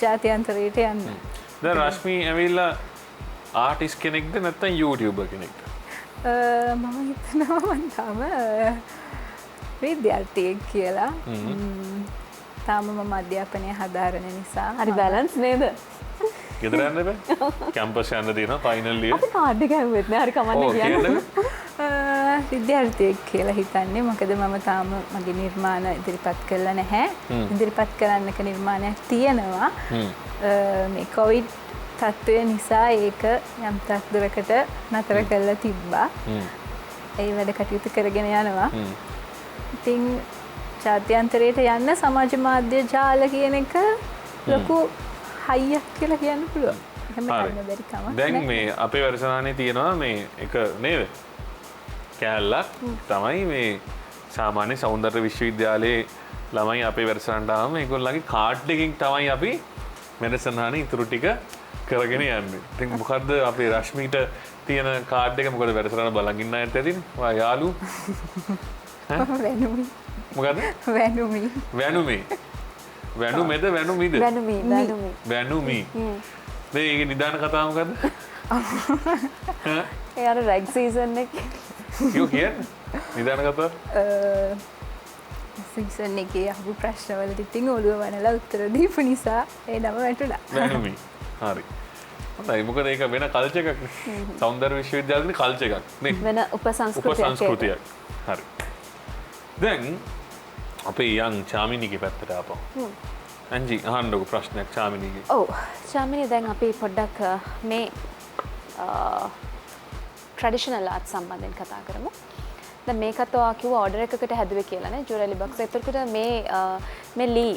ජාත්‍යන්තරයට යන්න. දැන් රශ්මි ඇවිල්ලා ආටිස්ට් කෙනෙක්ද නැත්නම් YouTuber කෙනෙක්ද? මම හිතනවා මම තාම විද්‍යාර්ථියෙක් කියලා. තාම මම අධ්‍යාපනය හදාරන නිසා. හරි බැලන්ස් නේද? ගෙදර යන්න බෑ. කැම්පස් යන්න තියෙනවා ෆයිනල් ඉයර්. අපි කාඩ් එක හැවුවෙත් නෑ. හරි කමන්නේ කියන්නේ. විද්‍යාර්ථියෙක් කියලා හිතන්නේ. මොකද මම තාම මගේ නිර්මාණ ඉදිරිපත් කළා නැහැ. ඉදිරිපත් කරන්නක නිර්මාණයක් තියෙනවා. මේ කොවිඩ් තත්ත්වය නිසා ඒක යම් තාක්දුරකට නතර කරලා තිබ්බා. ඒ වැඩ කටයුතු කරගෙන යනවා. ඉතින් ජාත්‍යන්තරයට යන්න සමාජ මාධ්‍ය ජාල කියන එක ලොකු හයියක් කියලා කියන්න පුළුවන්. එහෙම ගන්න බැරි කමක්. දැන් මේ අපේ වැඩසටහනේ තියෙනවා මේ එක නේද? කැලලක් තමයි මේ සාමාන්‍ය සෞන්දර්ය විශ්වවිද්‍යාලයේ ළමයි අපේ වැඩසටහනට ආවම ඒගොල්ලන්ගේ කාඩ් එකකින් තමයි අපි වැඩසටහනේ ඉතුරු ටික කරගෙන යන්නේ. ඉතින් මොකද්ද අපේ රශ්මිට තියෙන කාඩ් එක? මොකද වැඩසටහන බලන් ඉන්න අයත් ඇතිනේ. ඔයා යාළු. වැනුමි. මොකද්ද? වැනුමි. වැනුමි. වැනුමෙද වැනුමිද? වැනුමි. වැනුමි. මේකේ නිදාන කතාව මොකද්ද? ඒ අර රැග් සීසන් එකේ කිව්ව කියන්නේ? නිදාන කතාව? සීසන් එකේ අහපු ප්‍රශ්නවලට ඉතින් ඔළුව වනලා උත්තර දීපු නිසා ඒ නම වැටුණා. වැනුමි. හරි. හොඳයි. මොකද ඒක වෙන කල්චර් එකක් නේ. සෞන්දර්ය විශ්වවිද්‍යාලේ කල්චර් එකක් නේ. වෙන උපසංස්කෘතියක්. හරි. දැන් අපේ යන් චාමිනීගේ පැත්තට ආපහු. අංජි අහන්නකො ප්‍රශ්නයක් චාමිනීගේ. ඔව්. චාමිනී දැන් අපි පොඩ්ඩක් මේ ට්‍රැඩිෂනල් ආර්ට් සම්බන්ධයෙන් කතා කරමු. දැන් මේකත් ඔයා කිව්ව ඕඩර් එකකට හැදුවේ කියලා නේ ජුවලරි බොක්ස්. එතකොට මේ ලී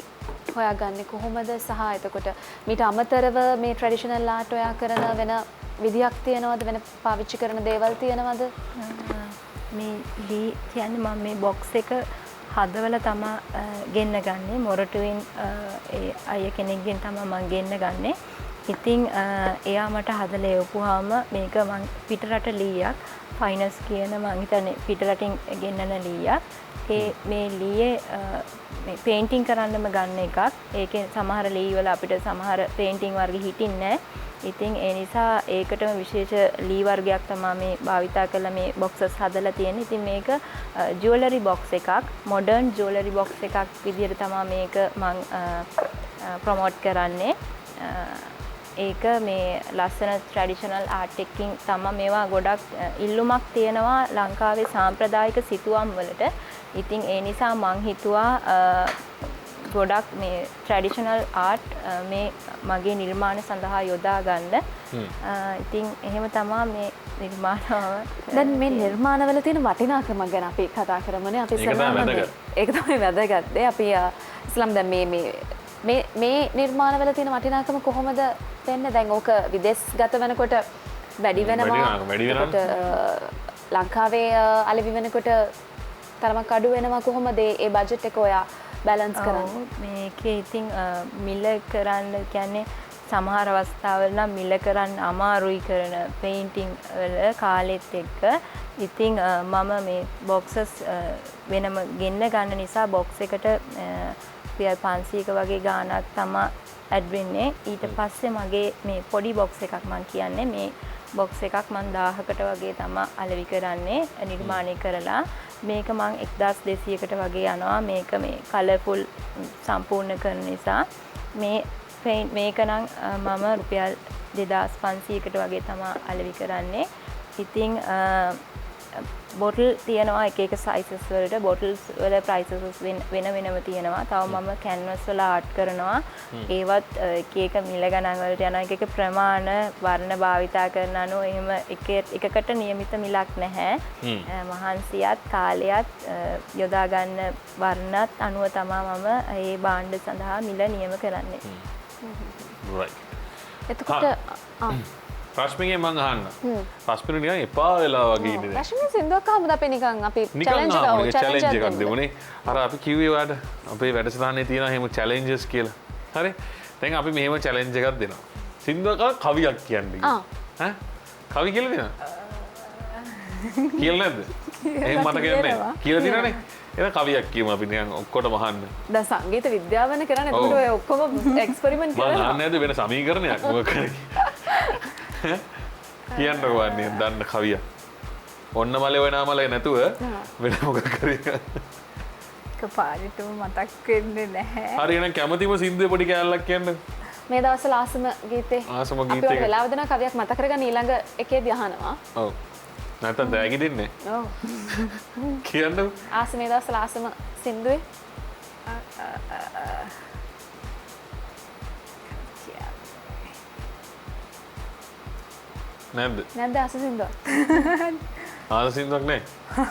හොයාගන්නේ කොහොමද සහ එතකොට මීට අමතරව මේ ට්‍රැඩිෂනල් ආර්ට් ඔයා කරන වෙන විදියක් තියනවද වෙන පාවිච්චි කරන දේවල් තියනවද? මේ ලී කියන්නේ මම මේ බොක්ස් එක හදවල තමා ගෙන්න ගන්නේ මොරටුවෙන් ඒ අය කෙනෙක්ගෙන් තමයි මම ගෙන්න ගන්නේ. ඉතින් එයා මට හදලා එවපුවාම මේක මං පිටරට ලීයක් ෆයිනස් කියන මං හිතන්නේ පිටරටින් ගෙන්නන ලීයක්. මේ ලීයේ මේ පේන්ටිං කරන්නම ගන්න එකක්. ඒකේ සමහර ලී වල අපිට සමහර පේන්ටිං වර්ග හිටින්නේ නැහැ. ඉතින් ඒ නිසා ඒකටම විශේෂ ලී වර්ගයක් තමයි මේ භාවිතා කරලා මේ බොක්සස් හදලා තියෙන්නේ. ඉතින් මේක ජුවලරි බොක්ස් එකක්, මොඩර්න් ජුවලරි බොක්ස් එකක් විදිහට තමයි මේක මම ප්‍රොමෝට් කරන්නේ. ඒක මේ ලස්සන ට්‍රැඩිෂනල් ආර්ට් එකකින් තමයි මේවා ගොඩක් ඉල්ලුමක් තියෙනවා ලංකාවේ සාම්ප්‍රදායික සිතුවම් වලට. ඉතින් ඒ නිසා මං හිතුවා ගොඩක් මේ ට්‍රැඩිෂනල් ආර්ට් මේ මගේ නිර්මාණ සඳහා යොදා ගන්න. ඉතින් එහෙම තමයි මේ නිර්මාණව. දැන් මේ නිර්මාණවල තියෙන වටිනාකම ගැන අපි කතා කරමුනේ. අපි ඉස්සරහම ඒක තමයි වැදගත්. අපි ඉස්ලාම් දැන් මේ නිර්මාණවල තියෙන වටිනාකම කොහොමද වෙන්නේ? දැන් ඕක විදේශගත වෙනකොට වැඩි වෙනවා. ලංකාවේ අලෙවි වෙනකොට තරමක් අඩු වෙනවා. කොහොමද ඒ බජට් එක ඔයා බැලන්ස් කරන්නේ? මේකේ ඉතින් මිල කරන්න කියන්නේ සමහර අවස්ථාවල නම් මිල කරන්න අමාරුයි කරන පේන්ටිං වල කාලෙත් එක්ක. ඉතින් මම මේ බොක්සස් වෙනම ගෙන්න ගන්න නිසා බොක්ස් එකට රුපියල් 500ක වගේ ගාණක් තමයි ඇඩ් වෙන්නේ. ඊට පස්සේ මගේ මේ පොඩි බොක්ස් එකක් මම කියන්නේ මේ බොක්ස් එකක් මම 1000කට වගේ තමයි අලෙවි කරන්නේ නිර්මාණය කරලා. මේක මම 1200කට වගේ යනවා. මේක මේ කලර්ෆුල් සම්පූර්ණ කරන නිසා මේ මේක නම් මම රුපියල් 2500කට වගේ තමයි අලෙවි කරන්නේ. ඉතින් බොටල් තියෙනවා එක එක සයිසස් වලට බොටල්ස් වල ප්‍රයිසස් වෙන වෙනම තියෙනවා. තව මම කැන්වස් වල ආර්ට් කරනවා. ඒවත් එක එක මිල ගණන් වලට යනවා. එක එක ප්‍රමාණ වර්ණ භාවිතා කරන අනුව එහෙම එකකට નિયમિત මිලක් නැහැ. මහන්සියත් කාලයත් යොදා ගන්න වර්ණත් අනුව තමයි මම මේ භාණ්ඩ සඳහා මිල නියම කරන්නේ. right එතකොට රශ්මිගේ මං අහන්න. රශ්මිට නිකන් එපා වෙලා වගේ ඉන්නේ. රශ්මි සින්දුවක් අහමුද අපි නිකන් අපි නිකන් challenge එකක් දෙමුනේ. අර අපි කිව්වේ ඔයාලට අපේ වැඩසටහනේ තියෙන හැම challenges කියලා. හරි? දැන් අපි මෙහෙම challenge එකක් දෙනවා. සින්දුවක කවියක් කියන්නේ. ඈ? කවි කියලා දෙනවා. කියලා නැද්ද? එහෙම මතක නැහැ. කියලා දිනවනේ. එහෙනම් කවියක් කියමු අපි නිකන් ඔක්කොටම අහන්න. දැන් සංගීත විද්‍යාවන කරන්නේ එතකොට ඔය ඔක්කොම එක්ස්පෙරිමන්ට් මම කරනවා. අහන්නේ නැද්ද වෙන සමීකරණයක් මොකක් කරේ? කියන්නකෝ වන්නේ දන්න කවිය. ඔන්න මලේ ඔය නාමලේ නැතුව වෙන මොකක් කරේ? එකපාරටම මතක් වෙන්නේ නැහැ. හරි එහෙනම් කැමතිම සින්දුවේ පොඩි කෑල්ලක් කියන්න. මේ දවස්වල ආසම ගීතේ ආසම අපි ගීතේ. ඔය වෙලාව දෙන කවියක් මතක කරගෙන ඊළඟ එකේදී අහනවා. ඔව්. නැත්තම් දෑගි දෙන්නේ. ඔව්. කියන්න. ආසම මේ දවස්වල ආසම සින්දුවේ නැද්ද? නැද්ද ආස සින්දුවක්? ආස සින්දුවක් නැහැ.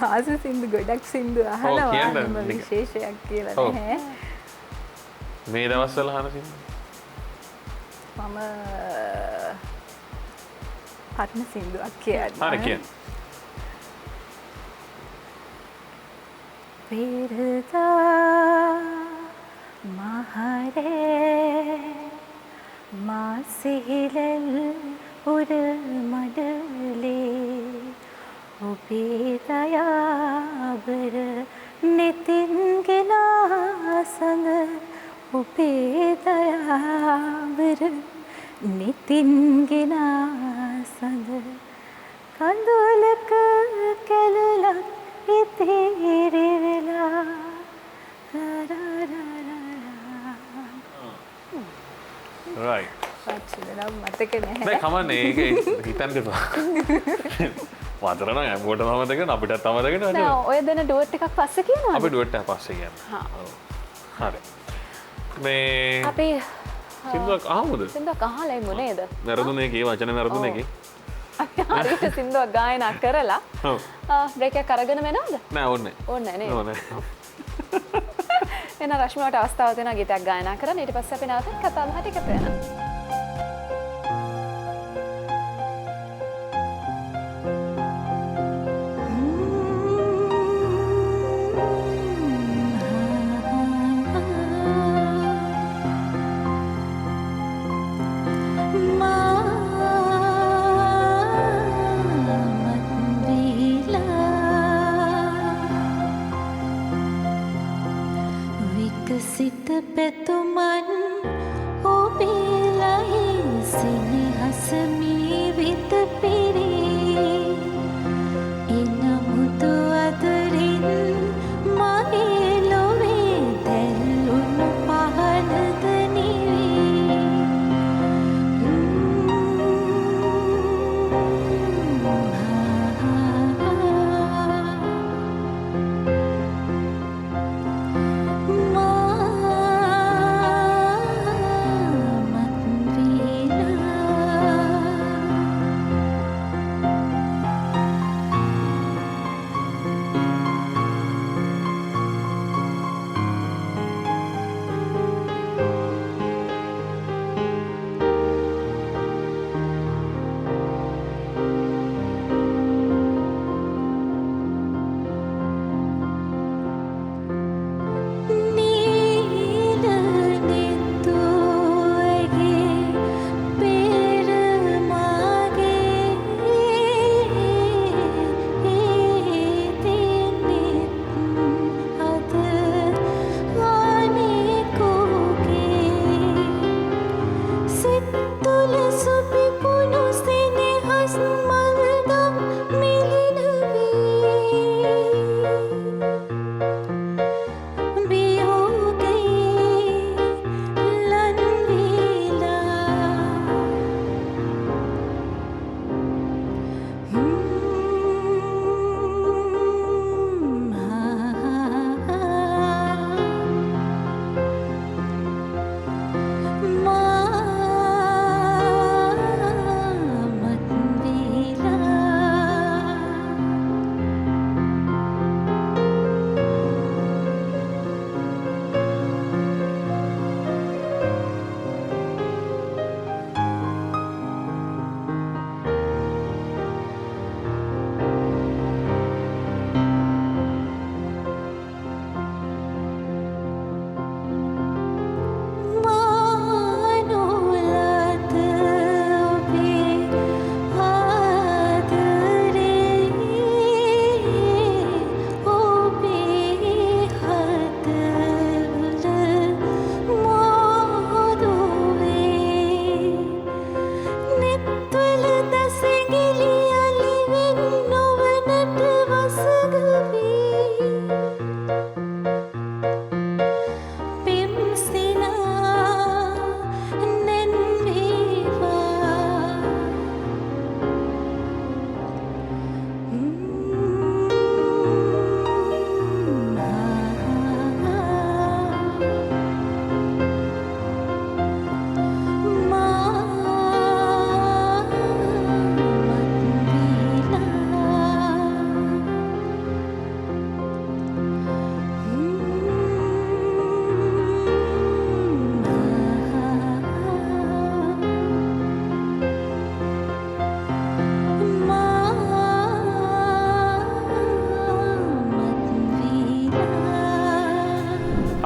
ආස සින්දු ගොඩක් සින්දු අහනවා. කියන්න. එහෙම විශේෂයක් කියලා ඔව්. නැහැ. මේ දවස්වල අහන සින්දු. මම පට්න සින්දුවක් කියන්නම්. හරි කියන්න. පෙරදා මහරේ මාසිහිලල් උර මඩලේ ඔබේ දයාබර නෙතින් ගෙනා සඳ ඔබේ දයාබර නෙතින් ගෙනා සඳ කඳුලක කැලලක් ඉතිරි වෙලා right. පච්චිදනම් මතක නැහැ. නෑ කමන්නේ ඒක හිතන්න එපා. වතර නම් හැමෝටම මතක වෙන අපිටත් මතක වෙනවා. නෑ ඔය දෙන ඩුවට් එකක් පස්සේ කියනවද? අපි ඩුවෙට් එක පස්සේ කියන්න. ඔව්. හරි. මේ අපි සින්දුවක් අහමුද? සින්දුවක් අහලා ඉමු නේද? වැරදුනේ කී වචන වැරදුනේ කී. අපි හරියට සින්දුවක් ගායනා කරලා ඔව්. බ්‍රේක් එකක් අරගෙන වෙනවද? නෑ ඕනේ. ඕනේ නෑ ඕනේ. එහෙනම් රශ්මිවට අවස්ථාවක් දෙනවා ගීතයක් ගායනා කරන්න. ඊට පස්සේ අපි නැවතත් කතා බහට එකතු වෙනවා. විකසිත පැතුමන් ඔබේ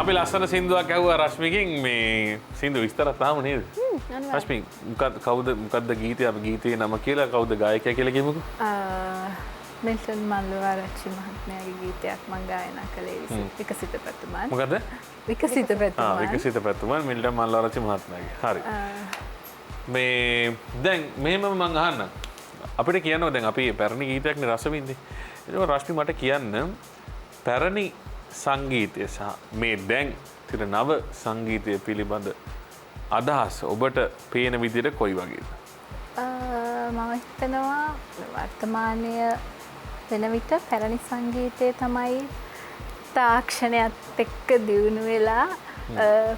අපි ලස්සන සින්දුවක් ඇහුවා රශ්මිකින් මේ සින්දු විස්තරත් තාම නේද? රශ්මි මොකද්ද ගීතය අපි ගීතයේ නම කියලා කවුද ගායකයා කියලා කියමුකෝ. මිල්ටන් මල්ලවආරච්චි මහත්මයාගේ ගීතයක් මම ගායනා කළේ විකසිත පැතුමන්. මොකද්ද? විකසිත පැතුමන්. විකසිත පැතුමන් මිල්ටන් මල්ලවආරච්චි මහත්මයාගේ. හරි. මේ දැන් මෙහෙම මම අහන්න. අපිට කියනවා දැන් අපි පැරණි ගීතයක්නේ රස විඳින්නේ. ඒක රශ්මි මට කියන්න පැරණි සංගීතය සහ මේ දැන් තියෙන නව සංගීතය පිළිබඳ අදහස් ඔබට පේන විදිහට කොයි වගේද? මම හිතනවා වර්තමානය වෙන විට පැරණි සංගීතය තමයි තාක්ෂණයත් එක්ක දියුණු වෙලා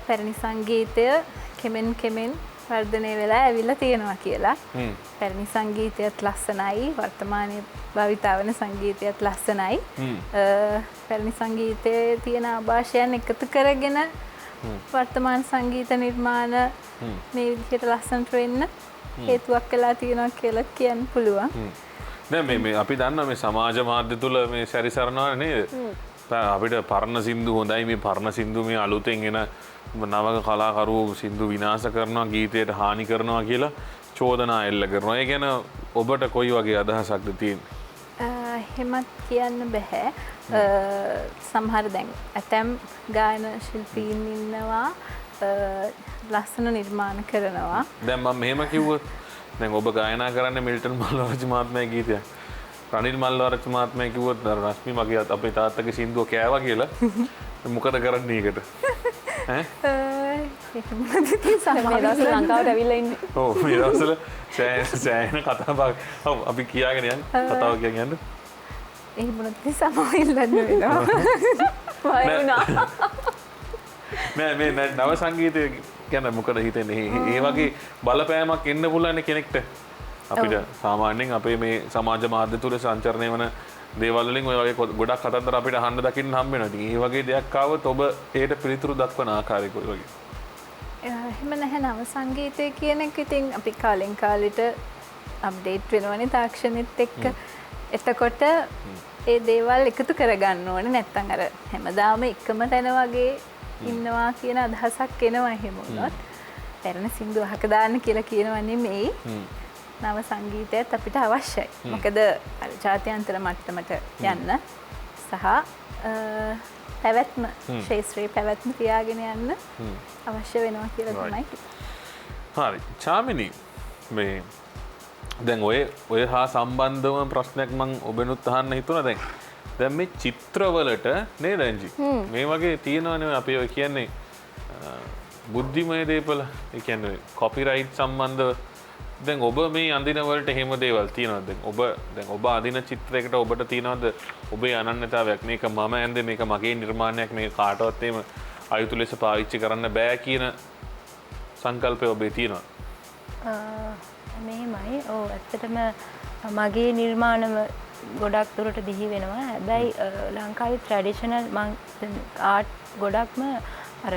පැරණි සංගීතය කෙමෙන් කෙමෙන් වර්ධනය වෙලා ඇවිල්ලා තියෙනවා කියලා. පැරණි සංගීතයත් ලස්සනයි වර්තමානයේ භාවිතා වන සංගීතයත් ලස්සනයි. පැරණි සංගීතයේ තියෙන ආభాෂයන් එකතු කරගෙන වර්තමාන සංගීත නිර්මාණ මේ විදිහට ලස්සනට වෙන්න හේතුවක් වෙලා තියෙනවා කියලා කියන්න පුළුවන්. දැන් මේ අපි දන්නවා මේ සමාජ මාධ්‍ය තුල මේ සැරිසරනවා නේද? අපිට පරණ සින්දු හොඳයි මේ පරණ සින්දු මේ අලුතෙන් එන නවක කලාකරුවෝ සින්දු විනාශ කරනවා ගීතයට හානි කරනවා කියලා චෝදනා එල්ල කරනවා. ඒ කියන්නේ ඔබට කොයි වගේ අදහසක්ද තියෙන්නේ? එහෙමත් කියන්න බෑ. සමහර දැන් ඇතැම් ගායන ශිල්පීන් ඉන්නවා ලස්සන නිර්මාණ කරනවා. දැන් මම මෙහෙම කිව්වොත් දැන් ඔබ ගායනා කරන්නේ මිල්ටන් මල්ලවආරච්චි මහත්මයාගේ ගීතයක්. රනිල් මල්ලවආරච්චි මහත්මයා කිව්වොත් රශ්මි මගේ අපේ තාත්තගේ සින්දුව කෑවා කියලා මොකද කරන්නේ ඒකට? ඈ? මේ දවස්වල ලංකාවට ඇවිල්ලා ඉන්නේ. ඔව් මේ දවස්වල සෑහෙන කතා බහ අපි කියාගෙන යන්නේ කතාව කියන් යන්න. එහෙම නැත්නම් සමාව ඉල්ලන්න වෙනවා. වය වුණා. නෑ මේ නව සංගීතය ගැන මොකද හිතන්නේ? ඒ වගේ බලපෑමක් එන්න පුළුවන් කෙනෙක්ට අපිට සාමාන්‍යයෙන් අපේ මේ සමාජ මාධ්‍ය තුල සංචරණය වන දේවල් වලින් ඔය වගේ ගොඩක් කතන්දර අපිට අහන්න දකින්න හම්බ වෙනවා. ඉතින් මේ වගේ දෙයක් ආවොත් ඔබ ඒට පිළිතුරු දක්වන ආකාරය කොයි වගේ? එහෙම නැහැ නව සංගීතය කියන එක ඉතින් අපි කාලෙන් කාලෙට අප්ඩේට් වෙනවනේ තාක්ෂණෙත් එක්ක. එතකොට ඒ දේවල් එකතු කරගන්න ඕනේ නැත්නම් අර හැමදාම එකම තැන වගේ ඉන්නවා කියන අදහසක් එනවා එහෙම වුණොත්. පැරණි සින්දු අහක දාන්න කියලා කියනවා නෙමෙයි. නව සංගීතයත් අපිට අවශ්‍යයි. මොකද අර ජාත්‍යන්තර මට්ටමට යන්න සහ පැවැත්ම ශාස්ත්‍රීය පැවැත්ම තියාගෙන යන්න අවශ්‍ය වෙනවා කියලා තමයි. හරි. චාමිනී මේ දැන් ඔය හා සම්බන්ධව ප්‍රශ්නයක් මම ඔබෙනුත් අහන්න හිතුණා දැන්. දැන් මේ චිත්‍රවලට නේද අංජි? මේ වගේ තියෙනවනේ අපි ඔය කියන්නේ බුද්ධිමය දේපල. ඒ කියන්නේ කොපිරයිට් සම්බන්ධව දැන් ඔබ මේ අඳින වලට එහෙම දේවල් තියෙනවද? දැන් ඔබ අඳින චිත්‍රයකට ඔබට තියෙනවද ඔබේ අනන්‍යතාවයක්? මේක මම ඇඳේ මේක මගේ නිර්මාණයක් මේක කාටවත් එහෙම අයුතු ලෙස පාවිච්චි කරන්න බෑ කියන සංකල්පය ඔබේ තියෙනවද? මෙහෙමයි. ඔව් ඇත්තටම මගේ නිර්මාණම ගොඩක් දුරට දිහි වෙනවා. හැබැයි ලංකාවේ ට්‍රැඩිෂනල් ආර්ට් ගොඩක්ම අර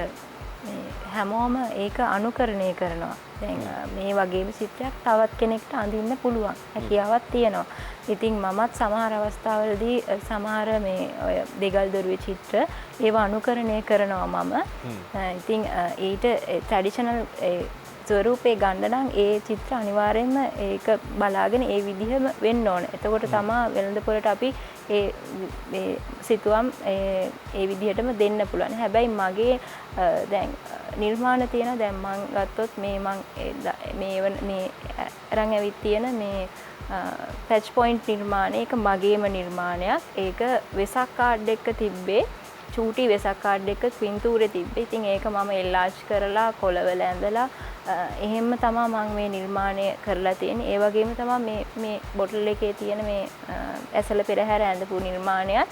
මේ හැමෝම ඒක අනුකරණය කරනවා. දැන් මේ වගේම චිත්‍රයක් තවත් කෙනෙක්ට අඳින්න පුළුවන් හැකියාවක් තියෙනවා. ඉතින් මමත් සමහර අවස්ථාවලදී සමහර මේ ඔය දෙගල් දොරුවේ චිත්‍ර ඒව අනුකරණය කරනවා මම. ඉතින් ඊට ට්‍රැඩිෂනල් ස්වරූපේ ගන්න නම් ඒ චිත්‍ර අනිවාර්යයෙන්ම ඒක බලාගෙන ඒ විදිහම වෙන්න ඕන. එතකොට තමයි වෙළඳපොළට අපි ඒ සිතුවම් ඒ විදිහටම දෙන්න පුළුවන්. හැබැයි මගේ දැන් නිර්මාණ තියෙන දැන් මම ගත්තොත් මේ අරන් ඇවිත් තියෙන මේ පැච් පොයින්ට් නිර්මාණය ඒක මගේම නිර්මාණයක්. ඒක වෙසක් කාඩ් එක තිබ්බේ චූටි වෙසක් කාඩ් එක පින්තූරේ තිබ්බේ. ඉතින් ඒක මම එල්ලාජ් කරලා කොළවල ඇඳලා එහෙම තමයි මම මේ නිර්මාණය කරලා තියෙන්නේ. ඒ වගේම තමයි මේ බොටල් එකේ තියෙන මේ ඇසල පෙරහැර ඇඳපු නිර්මාණයත්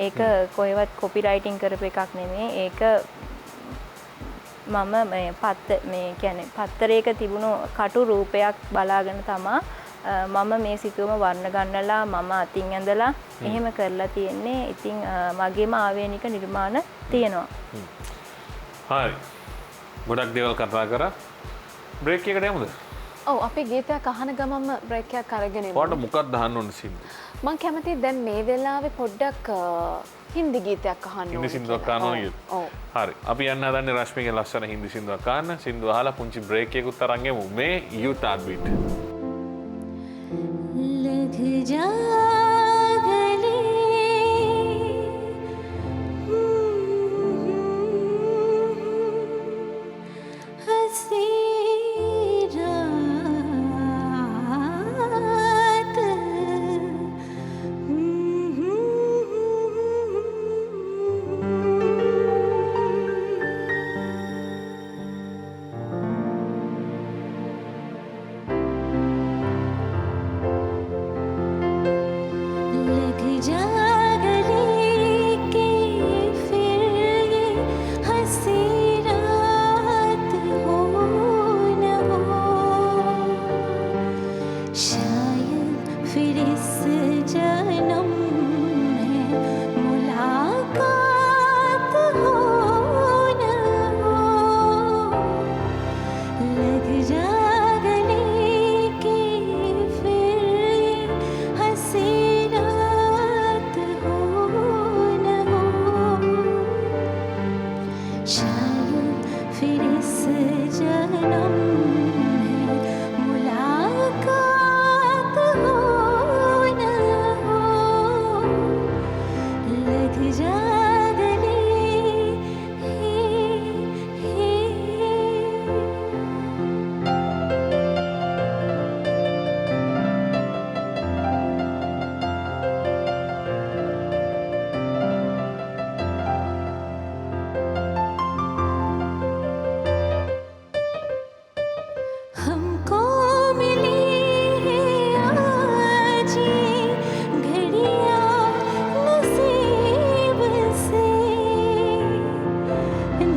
ඒක කොහෙවත් කොපිරයිටින් කරපු එකක් නෙමෙයි. ඒක මම මේ කියන්නේ පත්තරයක තිබුණු කටු රූපයක් බලාගෙන තමයි මම මේ සිතුවම වර්ණ ගන්නලා මම අතින් ඇඳලා එහෙම කරලා තියෙන්නේ. ඉතින් මගේම ආවේනික නිර්මාණ තියෙනවා. හරි. ගොඩක් දේවල් කතා කරා. බ්‍රේක් එකකට යමුද? ඔව් අපි ගීතයක් අහන ගමන්ම බ්‍රේක් එකක් අරගෙන ඉමු. ඔයාලට මොකක්ද අහන්න ඕන සින්දු? මම කැමතියි දැන් මේ වෙලාවේ පොඩ්ඩක් හින්දි ගීතයක් අහන්න හින්දි සින්දුවක් අහන්න ඕන කියලා. ඔව්. හරි. අපි යන්න හදන්නේ රශ්මිගේ ලස්සන හින්දි සින්දුවක් අහන්න. සින්දුව අහලා පුංචි බ්‍රේක් එකකුත් අරන් යමු. මේ Youth Heartbeat. लग जा गले हंसी रात लग जा गले के फिर ये हंसी रात हो न हो शायद फिर इस जन्म में मुलाकात हो न हो लग जा गले के फिर ये हंसी रात हो न हो शायद फिर इस जन्म में मुलाकात हो न हो लग जा गले हे हमको मिली है आज ये घड़ियाँ नसीब से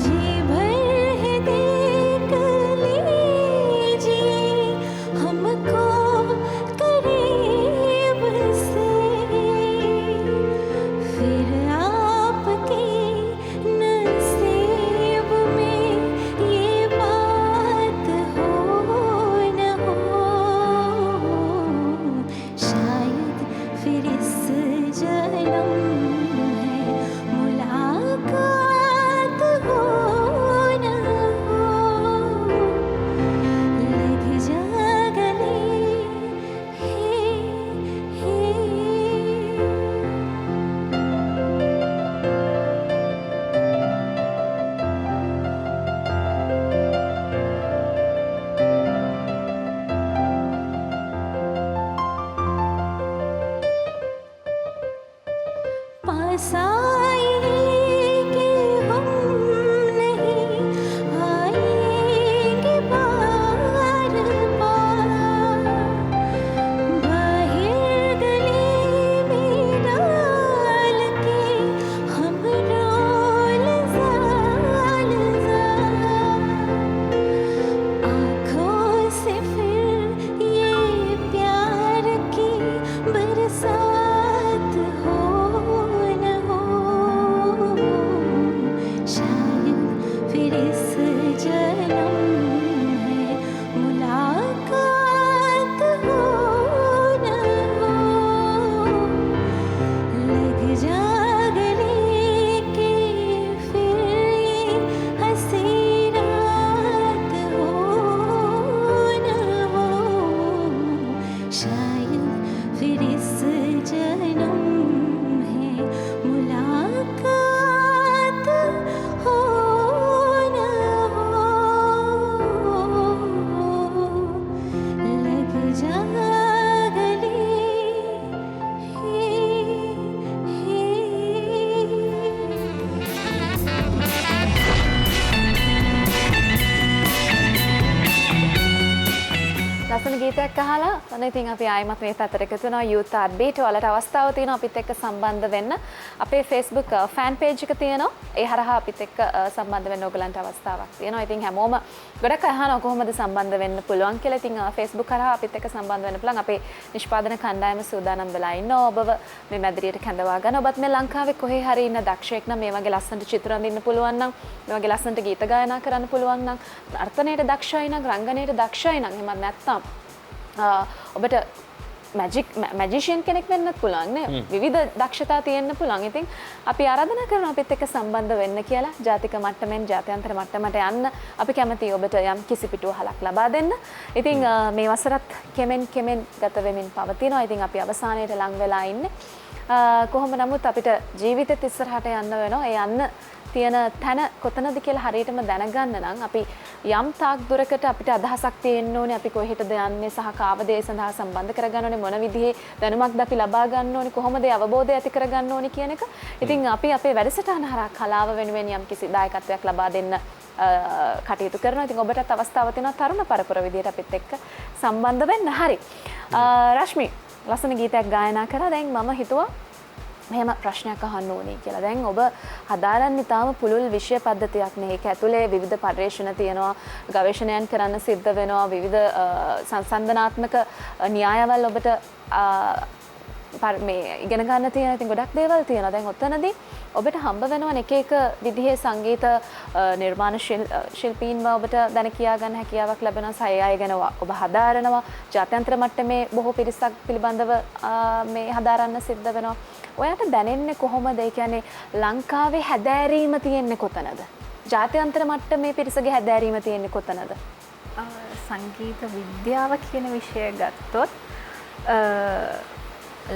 जी भर है देख लीजिए हमको करीब से फिर आपके नसीब में ये बात हो न हो शायद फिर इस जन्म में मुलाकात हो न हो लग जा गले हे पास आएंगे हम नहीं आएंगे बार बार बाहर गली में डाल के हम रोल ज़ाल आँखों से फिर ये प्यार की बरसात हो न हो शायद फिर इस जन्म में मुलाकात हो न हो लग जा गले के फिर ये हंसी रात हो न हो शायद फिर इस जन्म में मुलाकात हो न हो लग जा गले ලස්සන ගීතයක් අහලා ඔන්න ඉතින් අපි ආයිමත් මේ පැත්තට එකතු වෙනවා Youth Heartbeat වලට අවස්ථාව තියෙනවා අපිත් එක්ක සම්බන්ධ වෙන්න අපේ Facebook fan page එක තියෙනවා ඒ හරහා අපිත් එක්ක සම්බන්ධ වෙන්න ඔයගලන්ට අවස්ථාවක් තියෙනවා ඉතින් හැමෝම ගොඩක් අහනවා කොහොමද සම්බන්ධ වෙන්න පුළුවන් කියලා ඉතින් Facebook හරහා අපිත් එක්ක සම්බන්ධ වෙන්න පුළුවන් අපේ නිෂ්පාදන කණ්ඩායම සූදානම් වෙලා ඉන්නවා ඔබව මේ මැදිරියට කැඳවා ගන්න ඔබත් මේ ලංකාවේ කොහේ හරි ඉන්න දක්ෂයෙක් නම් මේ වගේ ලස්සනට චිත්‍ර අඳින්න පුළුවන් නම් මේ වගේ ලස්සනට ගීත ගායනා කරන්න පුළුවන් නම් නර්තනයට දක්ෂයි නම් රංගනයට දක්ෂයි නම් එහෙමත් නැත්නම් ඔබට මැජිෂියන් කෙනෙක් වෙන්නත් පුළුවන් නේ. විවිධ දක්ෂතා තියෙන්න පුළුවන්. ඉතින් අපි ආරාධනා කරනවා අපිත් එක්ක සම්බන්ධ වෙන්න කියලා. ජාතික මට්ටමෙන් ජාත්‍යන්තර මට්ටමට යන්න අපි කැමතියි ඔබට යම් කිසි පිටුවහලක් ලබා දෙන්න. ඉතින් මේ වසරත් කෙමෙන් ගත වෙමින් පවතිනවා. ඉතින් අපි අවසානයේ ලං වෙලා ඉන්නේ. කොහොම නමුත් අපිට ජීවිතෙත් ඉස්සරහට යන්න වෙනවා. ඒ යන්න තියෙන තැන කොතනද කියලා හරියටම දැනගන්න නම් අපි යම් තාක් දුරකට අපිට අදහසක් තියෙන්න ඕනේ. අපි කොහෙටද යන්නේ සහ කාවද ඒ සඳහා සම්බන්ධ කරගන්න ඕනේ, මොන විදිහේ දැනුමක්ද අපි ලබා ගන්න ඕනේ, කොහොමද ඒ අවබෝධය ඇති කරගන්න ඕනේ කියන එක. ඉතින් අපි අපේ වැඩසටහන හරහා කලාව වෙනුවෙන් යම් කිසි දායකත්වයක් ලබා දෙන්න කටයුතු කරනවා. ඉතින් ඔබටත් අවස්ථාවක් තියෙනවා තරුණ පරපුර විදිහට අපිත් එක්ක සම්බන්ධ වෙන්න. හරි. රශ්මි ලස්සන ගීතයක් ගායනා කරා. දැන් මම හිතුවා මෙහෙම ප්‍රශ්නයක් අහන්න ඕනේ කියලා. දැන් ඔබ හදාරන්නේ තාම පුළුල් විෂය පද්ධතියක් නේ. ඒක ඇතුලේ විවිධ පර්යේෂණ තියෙනවා, ගවේෂණයන් කරන්න සිද්ධ වෙනවා, විවිධ සංසන්දනාත්මක න්‍යායවල ඔබට මේ ඉගෙන ගන්න තියෙන. ඉතින් ගොඩක් දේවල් තියෙනවා. දැන් ඔතනදී ඔබට හම්බ වෙනවා එක එක විදිහේ සංගීත නිර්මාණ ශිල්පීන්ව ඔබට දැන කියා ගන්න හැකියාවක් ලැබෙනවා. සහ ඒ අය ගැන ඔබ හදාරනවා. ජාත්‍යන්තර මට්ටමේ බොහෝ පිරිසක් පිළිබඳව මේ හදාරන්න සිද්ධ වෙනවා. ඔයාට දැනෙන්නේ කොහොමද? ඒ කියන්නේ ලංකාවේ හැදෑරීම තියෙන්නේ කොතනද? ජාත්‍යන්තර මට්ටමේ පිරිසගේ හැදෑරීම තියෙන්නේ කොතනද? සංගීත විද්‍යාව කියන විෂය ගත්තොත්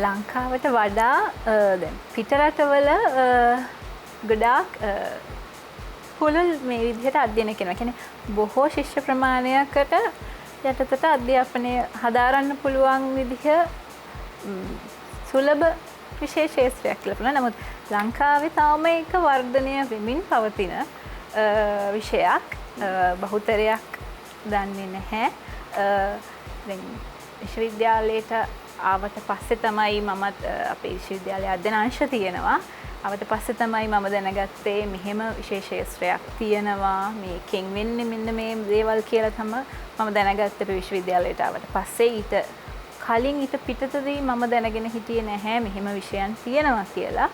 ලංකාවට වඩා දැන් පිටරටවල ගොඩාක් පුළුල් මේ විදිහට අධ්‍යයනය කරනවා. කියන්නේ බොහෝ ශිෂ්‍ය ප්‍රමාණයකට යටතට අධ්‍යාපනය හදාරන්න පුළුවන් විදිහ සුලභ විශේෂ ශාස්ත්‍රයක් ලැබුණා. නමුත් ලංකාවේ තාම ඒක වර්ධනය වෙමින් පවතින විෂයක්. බහුතරයක් දන්නේ නැහැ. දැන් විශ්වවිද්‍යාලයට ආවට පස්සේ තමයි මමත් අපේ විශ්වවිද්‍යාලයේ අධ්‍යයන අංශ තියෙනවා. ආවට පස්සේ තමයි මම දැනගත්තේ මෙහෙම විශේෂ ශාස්ත්‍රයක් තියෙනවා. මේකෙන් වෙන්නේ මෙන්න මේ දේවල් කියලා තමයි මම දැනගත්තේ විශ්වවිද්‍යාලයට ආවට පස්සේ. ඊට කලින් ඊට පිටතදී මම දැනගෙන හිටියේ නැහැ මෙහෙම විෂයන් තියෙනවා කියලා.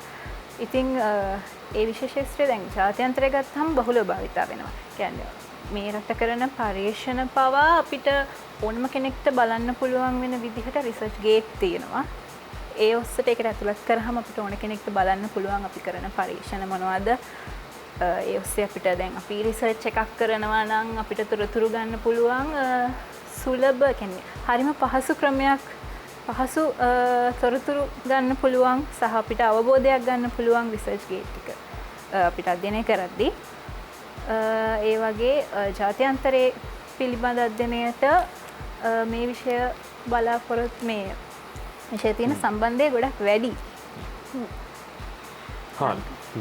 ඉතින් ඒ විශේෂ ශාස්ත්‍රය දැන් ජාත්‍යන්තරය ගත්තම බහුලව භාවිතා වෙනවා. කියන්නේ මේ රට කරන පර්යේෂණ පවා අපිට ඕනම කෙනෙක්ට බලන්න පුළුවන් වෙන විදිහට රිසර්ච් ගේට් තියෙනවා. ඒ ඔස්සට ඒකට ඇතුළත් කරාම අපිට ඕන කෙනෙක්ට බලන්න පුළුවන් අපි කරන පරීක්ෂණ මොනවද. ඒ ඔස්සේ අපිට දැන් අපි රිසර්ච් එකක් කරනවා නම් අපිට තොරතුරු ගන්න පුළුවන් සුලභ කියන්නේ හරිම පහසු ක්‍රමයක්, පහසු තොරතුරු ගන්න පුළුවන් සහ අපිට අවබෝධයක් ගන්න පුළුවන් රිසර්ච් ගේට් එක අපිට අධ්‍යයනය කරද්දී ඒ වගේ ජාත්‍යන්තරයේ පිළිබඳ අධ්‍යයනයට මේ විෂය බලාපොරොත්තු මේ විෂය තියෙන සම්බන්ධය ගොඩක් වැඩි.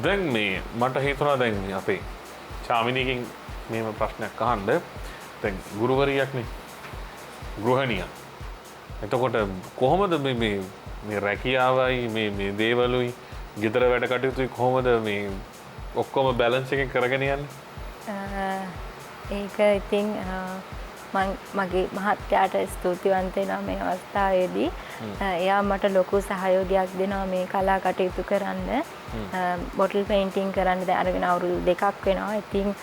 දැන් මේ මට හිතුණා දැන් අපේ චාමිනීගෙන් මේම ප්‍රශ්නයක් අහන්න. දැන් ගුරුවරියක්නේ ගෘහණියක්. එතකොට කොහොමද මේ රැකියාවයි මේ දේවලුයි ගෙදර වැඩ කටයුතුයි කොහොමද මේ ඔක්කොම බැලන්ස් එකෙන් කරගෙන යන්නේ? ඒක ඉතින් මගේ මහත්තයාට ස්තුතිවන්ත වෙනවා මේ අවස්ථාවේදී. එයා මට ලොකු සහයෝගයක් දෙනවා මේ කලා කටයුතු කරන්න. බොටල් පේන්ටිං කරන්න දැන් අරගෙන අවුරුදු 2ක් වෙනවා. ඉතින්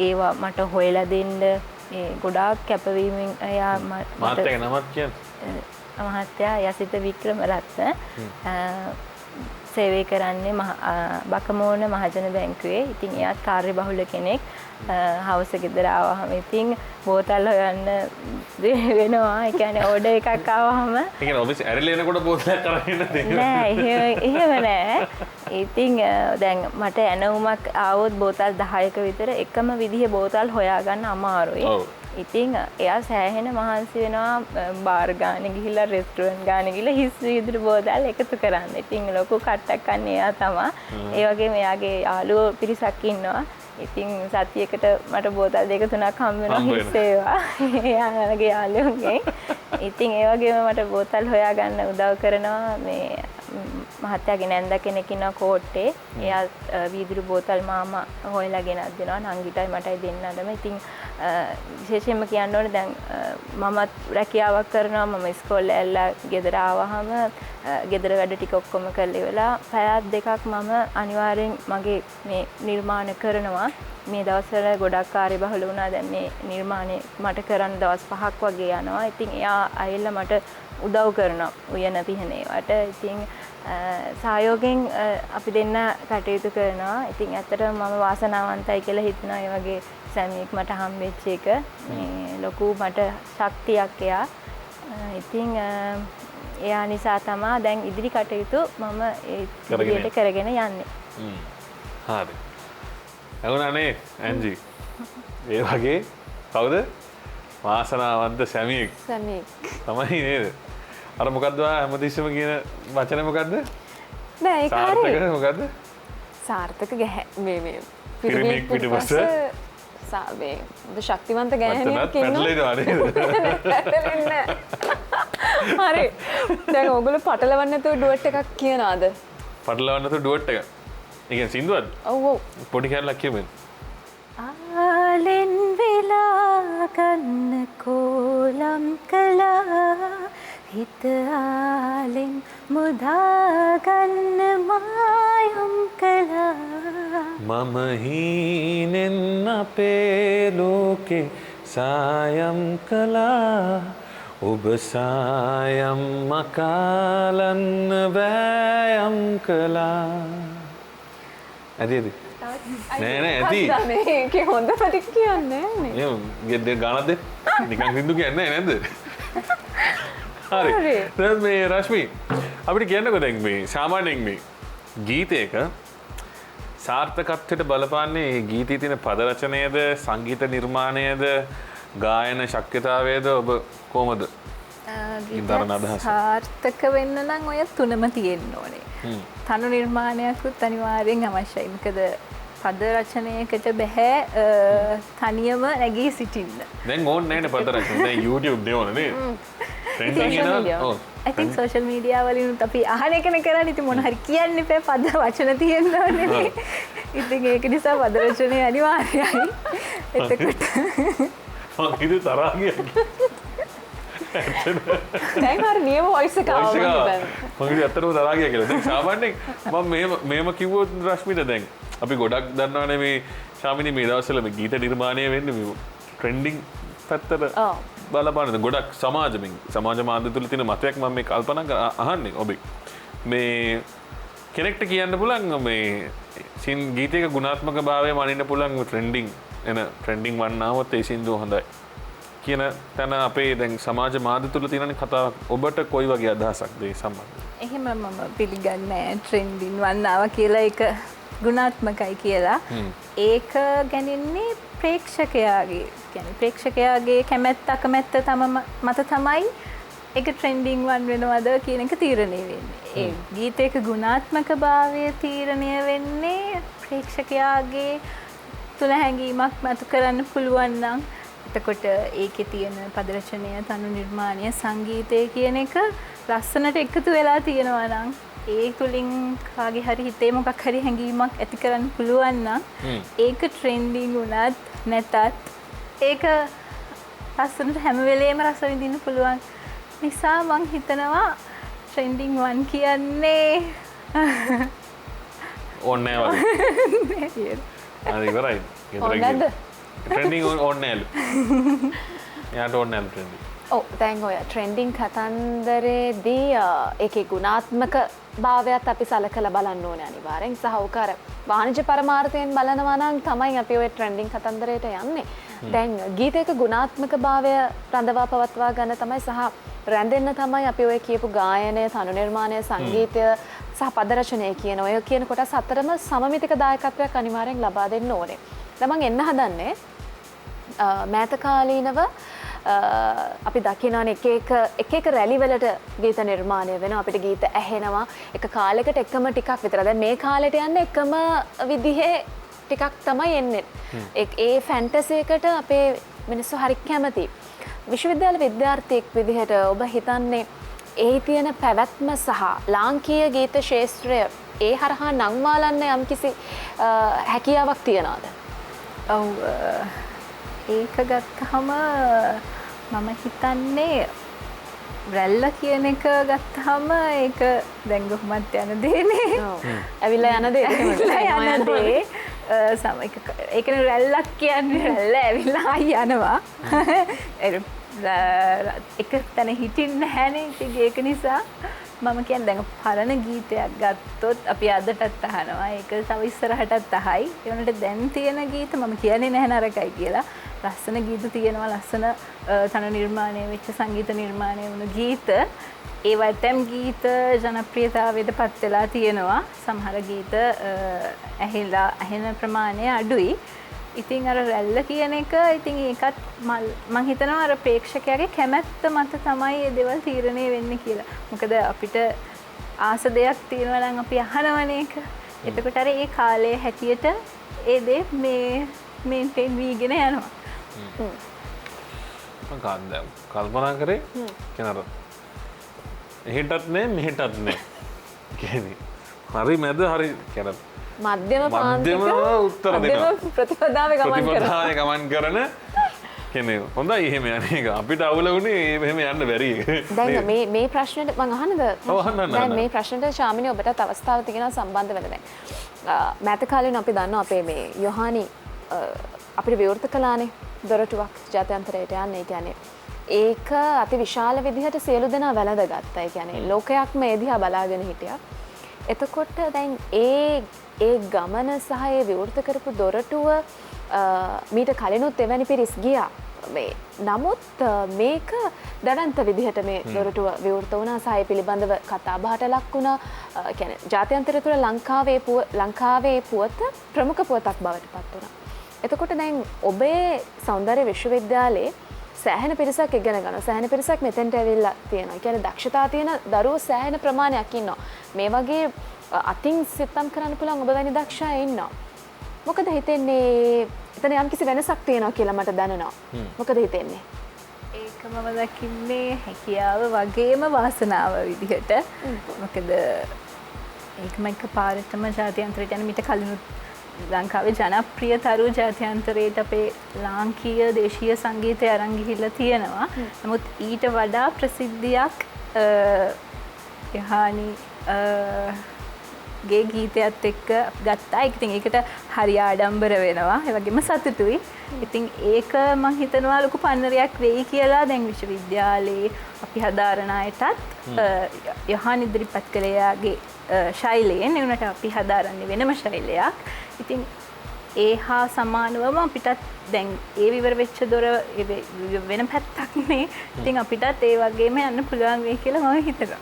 ඒවා මට හොයලා දෙන්න ගොඩාක් කැපවීමෙන් එයා මහත්තයාගේ නමක් කියන්නේ? මහත්තයා යසිත වික්‍රමරත්න සේවය කරන්නේ බකමෝන මහජන බැංකුවේ. ඉතින් එයාත් කාර්යබහුල කෙනෙක්. හවස ගෙදර ආවහම ඉතින් බෝතල් හොයන්න වෙනවා. ඒ කියන්නේ ඕඩර් එකක් ආවහම ඒ කියන්නේ ඔබ ඇරිලා එනකොට බෝතලයක් අරගෙන නෑ එහෙම නෑ. ඉතින් දැන් මට ඇනවුමක් ආවොත් බෝතල් 10ක විතර එකම විදිහේ බෝතල් හොයාගන්න අමාරුයි. ඉතින් එයා සෑහෙන මහන්සි වෙනවා බාර් ගානේ ගිහිල්ලා රෙස්ටුරන්ට් ගානේ ගිහිල්ලා හිස් විදුරු බෝතල් එකතු කරන්න. ඉතින් ලොකු කට්ටක් අන්නේ එයා තමයි. ඒ වගේම එයාගේ යාළුවෝ පිරිසක් ඉන්නවා. ඉතින් සතියකට මට බෝතල් 2-3ක් හම්බ වෙනවා හිස් ඒවා. එයාගේ යාළුවෝගෙන්. ඉතින් ඒ වගේම මට බෝතල් හොයාගන්න උදව් කරනවා මේ මහත්තයාගේ නැන්ද කෙනෙක් ඉන්නවා කෝට්ටේ. එයා වීදුරු බෝතල් මාමා හොයලා ගෙනත් දෙනවා. නංගිටයි මටයි දෙන්නටම. ඉතින් විශේෂයෙන්ම කියන්න ඕනේ දැන් මමත් රැකියාවක් කරනවා. මම ඉස්කෝලේ ඇල්ලා ගෙදර ආවහම ගෙදර වැඩ ටික ඔක්කොම කරලා ඉවරලා පැයක් දෙකක් මම අනිවාර්යෙන් මගේ මේ නිර්මාණ කරනවා. මේ දවස්වල ගොඩක් කාර්යබහුල වුණා. දැන් මේ නිර්මාණය මට කරන්න දවස් 5ක් වගේ යනවා. ඉතින් එයා ඇවිල්ලා මට උදව් කරනවා උයන පිහනේවට. ඉතින් සහයෝගයෙන් අපි දෙන්න කටයුතු කරනවා. ඉතින් ඇත්තටම මම වාසනාවන්තයි කියලා හිතනවා ඒ වගේ සැමියෙක් මට හම්බෙච්ච එක. මේ ලොකු මට ශක්තියක් එයා. ඉතින් එයා නිසා තමයි දැන් ඉදිරි කටයුතු මම ඒ විදිහට කරගෙන යන්නේ. හරි. එවුණානේ ඇන්ජි. ඒ වගේ කවුද? වාසනාවන්ත සැමියෙක්. තමයි නේද? අර මොකද්ද හැමතිස්සෙම කියන වචනේ මොකද්ද? නෑ ඒක හරිය. සාර්ථක මොකද්ද? සාර්ථක මේ පිරිමියෙක් පිටිපස්ස මේ ශක්තිවන්ත ගෑණියෙක් ඉන්නවා. හරි. දැන් ඕගොල්ලෝ පටලවන්න නැතුව ඩුවට් එකක් කියනවාද? පටලවන්න නැතුව ඩුවට් එක. ඒ කියන්නේ සින්දුවක්ද? ඔව් ඔව්. පොඩි කැලලක් කියමු. ආලෙන් වෙලා ගන්න කෝලම් කළා හිත ආලෙන් මුදා ගන්න මායම් කළා මම හීනෙන් අපේ ලෝකේ සායම් කළා ඔබ සායම් මකාලන්න වෑයම් කළා ඇතිද? නෑ ඇති. මේකේ හොඳ පැතික් කියන්නේ නෑනේ. ඒ ගානක් දෙන්න. නිකන් සින්දු කියන්නේ නැද්ද? හරි. දැන් මේ රශ්මි අපිට කියන්නකෝ දැන් මේ සාමාන්‍යයෙන් මේ ගීතයක සාර්ථකත්වයට බලපාන්නේ මේ ගීතයේ තියෙන පද රචනයේද සංගීත නිර්මාණයේද ගායන ශක්්‍යතාවයේද ඔබ කොහමද? සාර්ථක වෙන්න නම් ඔය තුනම තියෙන්න ඕනේ. තනු නිර්මාණයකුත් අනිවාර්යෙන් අවශ්‍යයි. මොකද පද රචනයකට බෑ තනියම නැගී සිටින්න. දැන් ඕනේ නැහැනේ පද රචන. දැන් YouTube දෙවන නේද? ට්‍රෙන්ඩින් එනවා. ඔව්. I think social media වලින් අපි අහන එකනේ කරන්නේ. ඉතින් මොන හරි කියන්න එපා පද වචන තියෙන්න ඕනේ. ඉතින් ඒක නිසා පද රචනය අනිවාර්යයි. එතකොට මම හිතුවේ තරහා කියන්නේ. දැන් හරි නියම වොයිස් එක ආවා දැන්. මම හිතුවේ අතරම තරහා ගියා කියලා. දැන් සාමාන්‍යයෙන් මම මෙහෙම කිව්වොත් රශ්මිට දැන් අපි ගොඩක් දන්නවනේ මේ ශාමිනී මේ දවස්වල මේ ගීත නිර්මාණය වෙන්නේ මේ ට්‍රෙන්ඩින් පැත්තට බලපාන ගොඩක් සමාජ මාධ්‍ය තුල තියෙන මතයක් මම මේ කල්පනා අහන්නේ ඔබේ මේ කෙනෙක්ට කියන්න පුළුවන් මේ ගීතයක ගුණාත්මක භාවය මනින්න පුළුවන් ට්‍රෙන්ඩින් වන්නාවත් ඒ සින්දුව හොඳයි කියන තැන අපේ දැන් සමාජ මාධ්‍ය තුල තියෙන කතාවක් ඔබට කොයි වගේ අදහසක්ද ඒ සම්බන්ධව? එහෙම මම පිළිගන්නේ නැහැ ට්‍රෙන්ඩින් වන්නාව කියලා එක ගුණාත්මකයි කියලා. ඒක ගැනින්නේ ප්‍රේක්ෂකයාගේ කියන්නේ ප්‍රේක්ෂකයාගේ කැමැත්ත අකමැත්ත මත තමයි ඒක ට්‍රෙන්ඩින් වන් වෙනවද කියන එක තීරණය වෙන්නේ. ඒ ගීතයක ගුණාත්මක භාවය තීරණය වෙන්නේ ප්‍රේක්ෂකයාගේ තුල හැඟීමක් මතු කරන්න පුළුවන් නම් එතකොට ඒකේ තියෙන පද රචනය, තනු නිර්මාණය, සංගීතය කියන එක ලස්සනට එකතු වෙලා තියෙනවා නම් ඒ තුලින් කාගේ හරි හිතේ මොකක් හරි හැඟීමක් ඇති කරන්න පුළුවන් නම් ඒක ට්‍රෙන්ඩින් වුණත් නැතත් ඒක ලස්සනට හැම වෙලේම රස විඳින්න පුළුවන් නිසා මං හිතනවා ට්‍රෙන්ඩින් වන් කියන්නේ ඕනේ වගේ. හරි ඉවරයි. ඕනේද? ට්‍රෙන්ඩින් ඕනේ නැලු. එයාට ඕනේ නැලු ට්‍රෙන්ඩින්. ඔව් දැන් ඔය ට්‍රෙන්ඩින් කතන්දරේදී ඒකේ ගුණාත්මක භාවයත් අපි සලකලා බලන්න ඕනේ අනිවාර්යෙන්. සහ උක අර වාණිජ්‍ය පරමාර්ථයෙන් බලනවා නම් තමයි අපි ඔය ට්‍රෙන්ඩින් කතන්දරයට යන්නේ. දැන් ගීතයක ගුණාත්මක භාවය රඳවා පවත්වා ගන්න තමයි සහ රැඳෙන්න තමයි අපි ඔය කියපු ගායනය, තනු නිර්මාණය, සංගීතය සහ පද රචනය කියන ඔය කියන කොටස් අතරම සමමිතික දායකත්වයක් අනිවාර්යෙන් ලබා දෙන්න ඕනේ. දැන් මම එන්න හදන්නේ මෑත කාලීනව අපි දකිනවනේ එක එක රැලි වලට ගීත නිර්මාණය වෙනවා අපිට ගීත ඇහෙනවා එක කාලයකට එකම ටිකක් විතර. දැන් මේ කාලෙට යන්නේ එකම විදිහේ ටිකක් තමයි එන්නේ. ඒ ෆැන්ටසි එකට අපේ මිනිස්සු හරි කැමතියි. විශ්වවිද්‍යාල විද්‍යාර්ථියෙක් විදිහට ඔබ හිතන්නේ ඒ තියෙන පැවැත්ම සහ ලාංකීය ගීත ශාස්ත්‍රය ඒ හරහා නංවාලන්න යම්කිසි හැකියාවක් තියනවාද? ඔව් ඒක ගත්තහම මම හිතන්නේ රැල්ල කියන එක ගත්තහම ඒක දැන් කොහොමද යන දෙන්නේ. ඇවිල්ලා යන දේ. යන දේ. ඒ කියන්නේ රැල්ලක් කියන්නේ රැල්ල ඇවිල්ලා ආයි යනවා. එක තැන හිටින්න හැනේ. ඉතින් ඒක නිසා මම කියන්නේ දැන් පරණ ගීතයක් ගත්තොත් අපි අදටත් අහනවා. ඒක තව ඉස්සරහටත් අහයි. ඒ වුණාට දැන් තියෙන ගීත මම කියන්නේ නැහැ නරකයි කියලා. ලස්සන ගීත තියෙනවා, ලස්සන තන නිර්මාණය වෙච්ච සංගීත නිර්මාණය වුණු ගීත. ඒවා ඇතම් ගීත ජනප්‍රියතාවයට පත් වෙලා තියෙනවා. සමහර ගීත ඇහෙන ප්‍රමාණය අඩුයි. ඉතින් අර රැල්ල කියන එක ඉතින් ඒකත් මම හිතනවා අර ප්‍රේක්ෂකයාගේ කැමැත්ත මත තමයි මේ දේවල් තීරණය වෙන්නේ කියලා. මොකද අපිට ආස දෙයක් තියෙනවා නම් අපි අහනවනේ ඒක. එතකොට අර ඒ කාලයේ හැටියට ඒ දේ මේ මේන්ටේන් වීගෙන යනවා. මම කල්පනා කරේ කෙනර එහෙටත් නෑ මෙහෙටත් නෑ කියන්නේ හරි මැද හරි කියන මධ්‍යම උත්තර දෙනවා ප්‍රතිපදාවේ ගමන් කරන කෙනෙක් හොඳයි එහෙම යන්නේ අපිට අවුල වුණේ එහෙම යන්න බැරි දැන් මේ ප්‍රශ්නෙට මම අහන්නද දැන් මේ ප්‍රශ්නෙට ශාමිනී ඔබටත් අවස්ථාව තියෙනවා සම්බන්ධ වෙන දැන් මෑත කාලේන අපි දන්නවා අපේ මේ යොහානි අපිට විවෘත කළානේ දොරටුවක් ජාත්‍යන්තරයට යන්නේ. ඒ කියන්නේ ඒක අති විශාල විදිහට සියලු දෙනා වැළඳගත්තා. ඒ කියන්නේ ලෝකයක්ම ඒ දිහා බලාගෙන හිටියා. එතකොට දැන් ඒ ගමන සහ ඒ විවෘත කරපු දොරටුව මීට කලිනුත් එවැනි පිරිස් ගියා. නමුත් මේක දඩන්ත විදිහට මේ දොරටුව විවෘත වුණා සහ ඒ පිළිබඳව කතා බහට ලක් වුණා. කියන්නේ ජාත්‍යන්තරය තුළ ලංකාවේ පුවත ප්‍රමුඛ පුවතක් බවට පත් වුණා. එතකොට දැන් ඔබේ සෞන්දර්ය විශ්වවිද්‍යාලයේ සෑහෙන පිරිසක් ඉගෙන ගන්නවා. සෑහෙන පිරිසක් මෙතෙන්ට ඇවිල්ලා තියෙනවා. ඒ කියන්නේ දක්ෂතා තියෙන දරුවෝ සෑහෙන ප්‍රමාණයක් ඉන්නවා. මේ වගේ අතින් සිතම් කරන්න පුළුවන් ඔබ වැනි දක්ෂ අය ඉන්නවා. මොකද හිතෙන්නේ එතන යම්කිසි වෙනසක් තියෙනවා කියලා මට දැනෙනවා. මොකද හිතෙන්නේ? ඒක මම දකින්නේ හැකියාව වගේම වාසනාව විදිහට. මොකද ඒකම එකපාරටම ජාත්‍යන්තරයට යන මිට කලිනුත් ලංකාවේ ජනප්‍රිය තරු ජාත්‍යන්තරයට අපේ ලාංකීය දේශීය සංගීතය අරන් ගිහිල්ලා තියෙනවා. නමුත් ඊට වඩා ප්‍රසිද්ධියක් යහානි ගේ ගීතයත් එක්ක ගත්තා. ඉතින් ඒකට හරි ආඩම්බර වෙනවා. ඒ වගේම සතුටුයි. ඉතින් ඒක මම හිතනවා ලොකු පන්නරයක් වෙයි කියලා දැන් විශ්වවිද්‍යාලේ අපි හදාරන අයටත් යහානි ඉදිරිපත් කළයාගේ ශෛලයෙන් එවනට අපි හදාරන්නේ වෙනම ශෛලයක්. ඉතින් ඒ හා සමානවම අපිටත් දැන් ඒ විවර වෙච්ච දොර වෙන පැත්තක් නේ. ඉතින් අපිටත් ඒ වගේම යන්න පුළුවන් වෙයි කියලා මම හිතනවා.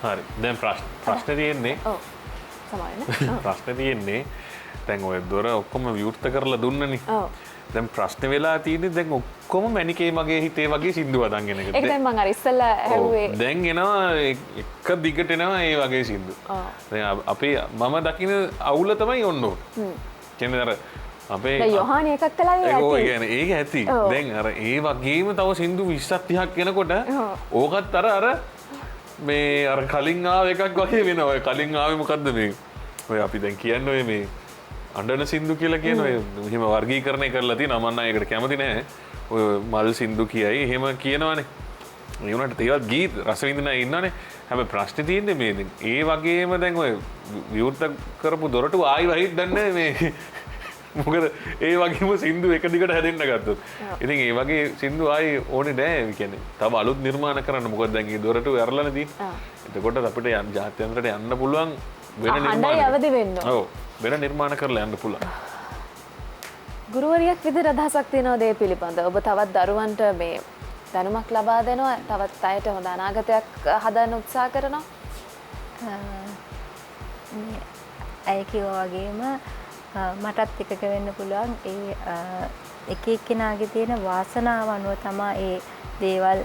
හරි. දැන් ප්‍රශ්නේ තියෙන්නේ ඔව්. සමාවෙන්න. ප්‍රශ්නේ තියෙන්නේ දැන් ඔය දොර ඔක්කොම විවෘත කරලා දුන්නනේ. ඔව්. දැන් ප්‍රශ්නේ වෙලා තියෙන්නේ දැන් ඔක්කොම මැනිකේ මගේ හිතේ වගේ සින්දු වදන් එන එක. ඒක දැන් මම අර ඉස්සෙල්ලා ඇහුවේ. දැන් එනවා එක දිගට එනවා ඒ වගේ සින්දු. දැන් අපේ මම දකින අවුල තමයි ඔන්න ඕක. කියන්නේ අර අපේ දැන් යොහානි එකක් කළා ඒක ඇති. දැන් අර ඒ වගේම තව සින්දු 20ක් 30ක් එනකොට ඕකත් අර මේ අර කලින් ආව එකක් වගේ වෙනවා. ඔය කලින් ආවේ මොකද්ද මේ? ඔය අපි දැන් කියන්නේ ඔය මේ අඬන සින්දු කියලා කියන ඔය එහෙම වර්ගීකරණය කරලා තියෙනවා. මම නම් ඒකට කැමති නැහැ. ඔය මල් සින්දු කියයි එහෙම කියනවනේ. ඒ වුණාට ඒවත් ගීත රස විඳින අය ඉන්නවනේ. හැබැයි ප්‍රශ්නේ තියෙන්නේ මේ දැන් ඒ වගේම දැන් ඔය විවෘත කරපු දොරටු ආයි වහිට දන්නේ මේ මොකද ඒ වගේම සින්දු එක දිගට හැදෙන්න ගත්තොත්. ඉතින් ඒ වගේ සින්දු ආයි ඕනේ නැහැ. ඒ කියන්නේ තව අලුත් නිර්මාණ කරන්න. මොකද දැන් මේ දොරටු ඇරලානේ තියෙන්නේ. එතකොට අපිට ජාත්‍යන්තරයට යන්න පුළුවන් වෙන නිර්මාණ අවදි වෙන්න. ඔව්. වෙන නිර්මාණ කරලා යන්න පුළුවන්. ගුරුවරියක් විදිහට අදහසක් තියෙනවද ඒ පිළිබඳව? ඔබ තවත් දරුවන්ට මේ දැනුමක් ලබා දෙනවා, තවත් අයට හොඳ අනාගතයක් හදන්න උත්සාහ කරනවා. ඇය කිව්වා වගේම මටත් එකක වෙන්න පුළුවන්. ඒ එක එක්කෙනාගේ තියෙන වාසනාව අනුව තමයි ඒ දේවල්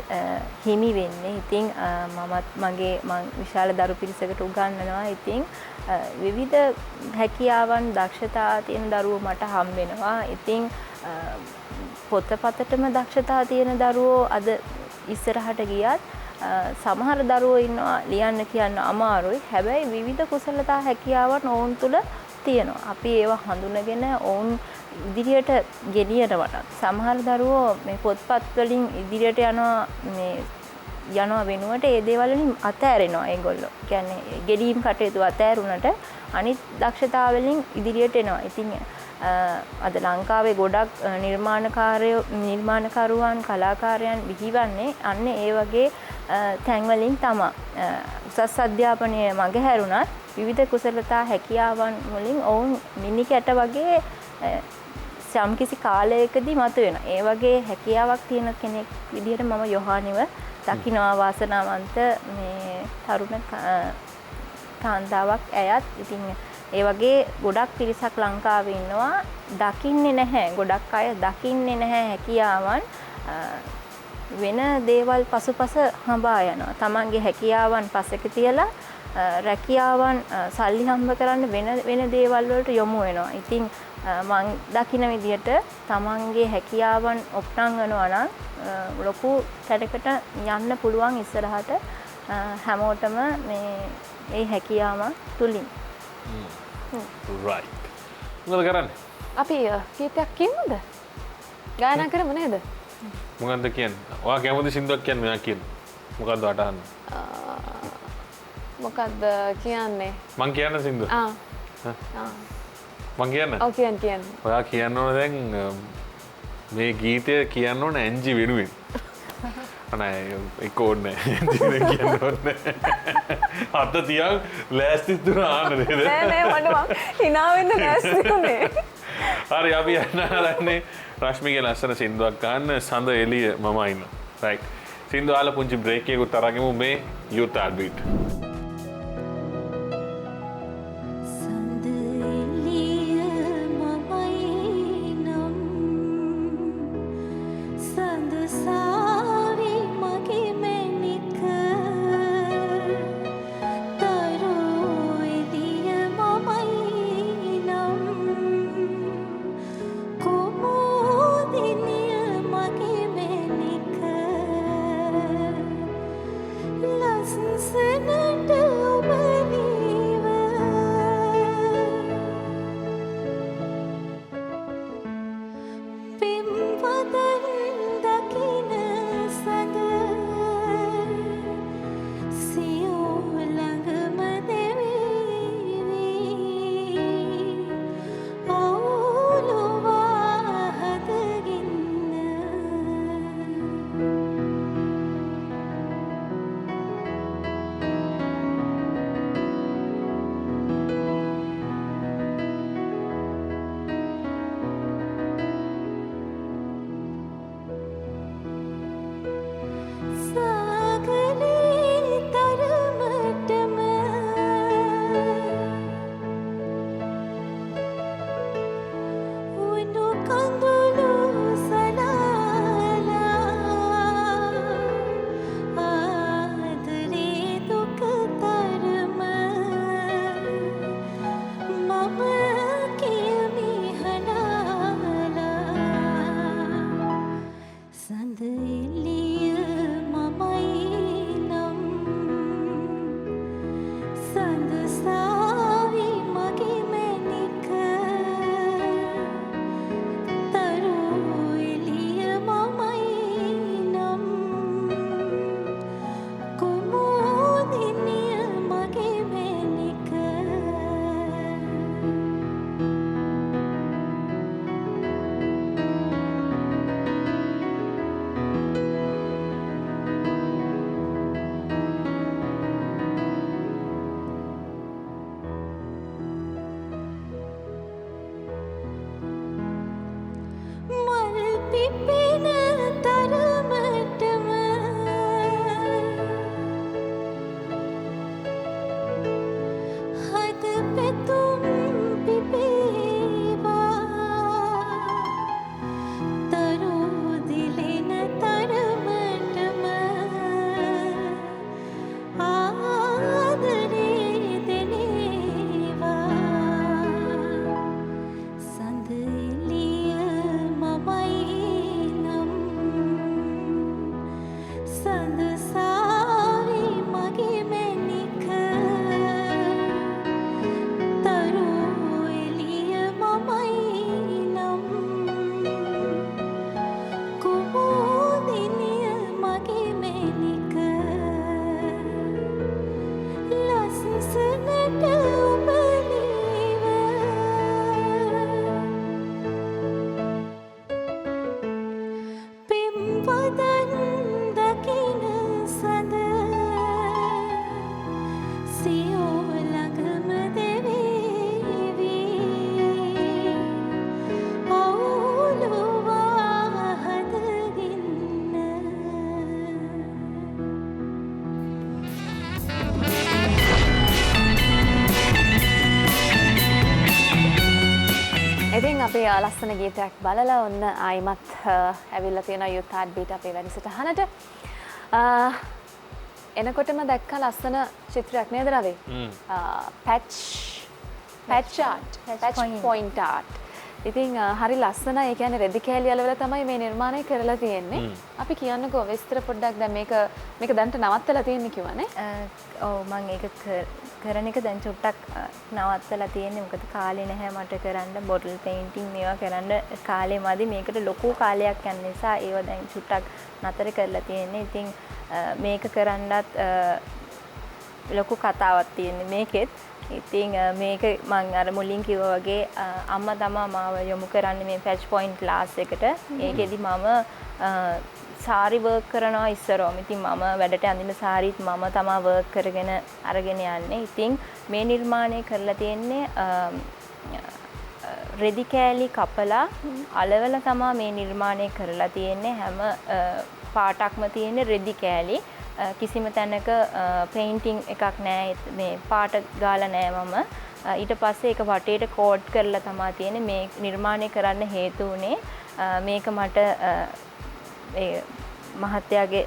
හිමි වෙන්නේ. ඉතින් මම විශාල දරු පිරිසකට උගන්වනවා. ඉතින් විවිධ හැකියාවන් දක්ෂතා තියෙන දරුවෝ මට හම් වෙනවා. ඉතින් පොතපතටම දක්ෂතා තියෙන දරුවෝ අද ඉස්සරහට ගියත් සමහර දරුවෝ ඉන්නවා ලියන්න කියන්න අමාරුයි. හැබැයි විවිධ කුසලතා හැකියාවන් ඔවුන් තුල තියෙනවා. අපි ඒවා හඳුනගෙන ඔවුන් ඉදිරියට ගෙනියනවට සමහර දරුවෝ මේ පොත්පත් වලින් ඉදිරියට යනවා වෙනුවට ඒ දේවල් වලින් අතෑරෙනවා ඒගොල්ලෝ. කියන්නේ ගෙඩීම් කටයුතු අතෑරුණට අනිත් දක්ෂතාව වලින් ඉදිරියට එනවා. ඉතින් අද ලංකාවේ ගොඩක් නිර්මාණකරුවන් කලාකාරයන් විහිවන්නේ අන්න ඒ වගේ තැන්වලින් තමයි. උසස් අධ්‍යාපනය මගහැරුණත් විවිධ කුසලතා හැකියාවන් වලින් ඔවුන් මිනිකැට වගේ යම්කිසි කාලයකදී මතුවෙන. ඒ වගේ හැකියාවක් තියෙන කෙනෙක් විදිහට මම යොහානිව දකිනවා වාසනාවන්ත මේ තරුණ කාන්තාවක් ඇයත්. ඉතින් ඒ වගේ ගොඩක් පිරිසක් ලංකාවේ ඉන්නවා දකින්නේ නැහැ. ගොඩක් අය දකින්නේ නැහැ හැකියාවන් වෙන දේවල් පසුපස හඹා යනවා. තමන්ගේ හැකියාවන් පසෙක තියලා රැකියාවන් සල්ලි හම්බ කරන්න වෙන දේවල් වලට යොමු වෙනවා. ඉතින් මං දකින විදිහට තමන්ගේ හැකියාවන් ඔප්නංගනවා නම් ලොකු තැනකට යන්න පුළුවන් ඉස්සරහට හැමෝටම මේ හැකියාව තුලින්. right. මොකද කරන්නේ? අපි ගීතයක් කියමුද? ගායනා කරමු නේද? මොකද්ද කියන්නේ? ඔයා කැමති සින්දුවක් කියන්නේ මම කියන්නේ. මොකද්ද අටහන්න? මොකද්ද කියන්නේ? මං කියන්න සින්දුව. මං කියන්න? ඔව් කියන්න. ඔයා කියන්න ඕන දැන් මේ ගීතය කියන්න ඕන ඇන්ජි වෙනුවෙන්. අනේ ඒක ඕනේ නැහැ. කියන්න ඕනේ. අත තියන් ලෑස්ති තුන ආන්න නේද? නෑ මට මං hina වෙන්න ලෑස්ති උනේ. හරි අපි යන්නේ රශ්මිගේ ලස්සන සින්දුවක් ගන්න සඳ එළිය මම ඉන්නවා. රයිට්. සින්දුව ආලා පුංචි බ්‍රේක් එකකුත් අරගෙමු මේ Youth Heartbeat. අපේ ලස්සන ගීතයක් බලලා ඔන්න ආයිමත් ඇවිල්ලා තියෙනවා Youth Heartbeat අපේ වැඩසටහනට. එනකොටම දැක්කා ලස්සන චිත්‍රයක් නේද රවි? patch point art. ඉතින් හරි ලස්සන. ඒ කියන්නේ රෙදි කෑලි අලවල තමයි මේ නිර්මාණය කරලා තියෙන්නේ. අපි කියන්නකෝ විස්තර පොඩ්ඩක් දැන් මේක දැන්ට නවත්තලා තියෙන්නේ කිව්වනේ. ඔව් මම ඒක කරන එක දැන් චුට්ටක් නවත්තලා තියෙන්නේ. මොකද කාලේ නැහැ මට කරන්න බොටල් පේන්ටිං මේවා කරන්න කාලේ මදි. මේකට ලොකු කාලයක් යන නිසා ඒව දැන් චුට්ටක් නතර කරලා තියෙන්නේ. ඉතින් මේක කරන්නත් ලොකු කතාවක් තියෙන්නේ මේකෙත්. ඉතින් මේක මම අර මුලින් කිව්වා වගේ අම්මා තමයි මාව යොමු කරන්නේ මේ පැච් පොයින්ට් ක්ලාස් එකට. ඒකෙදි මම සාරි වර්ක් කරනවා ඉස්සරෝම. ඉතින් මම වැඩට අඳින සාරිත් මම තමයි වර්ක් කරගෙන අරගෙන යන්නේ. ඉතින් මේ නිර්මාණය කරලා තියෙන්නේ රෙදි කෑලි කපලා අලවල තමයි මේ නිර්මාණය කරලා තියෙන්නේ. හැම පාටක්ම තියෙන්නේ රෙදි කෑලි. කිසිම තැනක පේන්ටිං එකක් නෑ මේ පාට ගාලා නෑ මම. ඊට පස්සේ ඒක වටේට කෝඩ් කරලා තමයි තියෙන්නේ. මේ නිර්මාණය කරන්න හේතු වුණේ මේක මට ඒ මහත්තයාගේ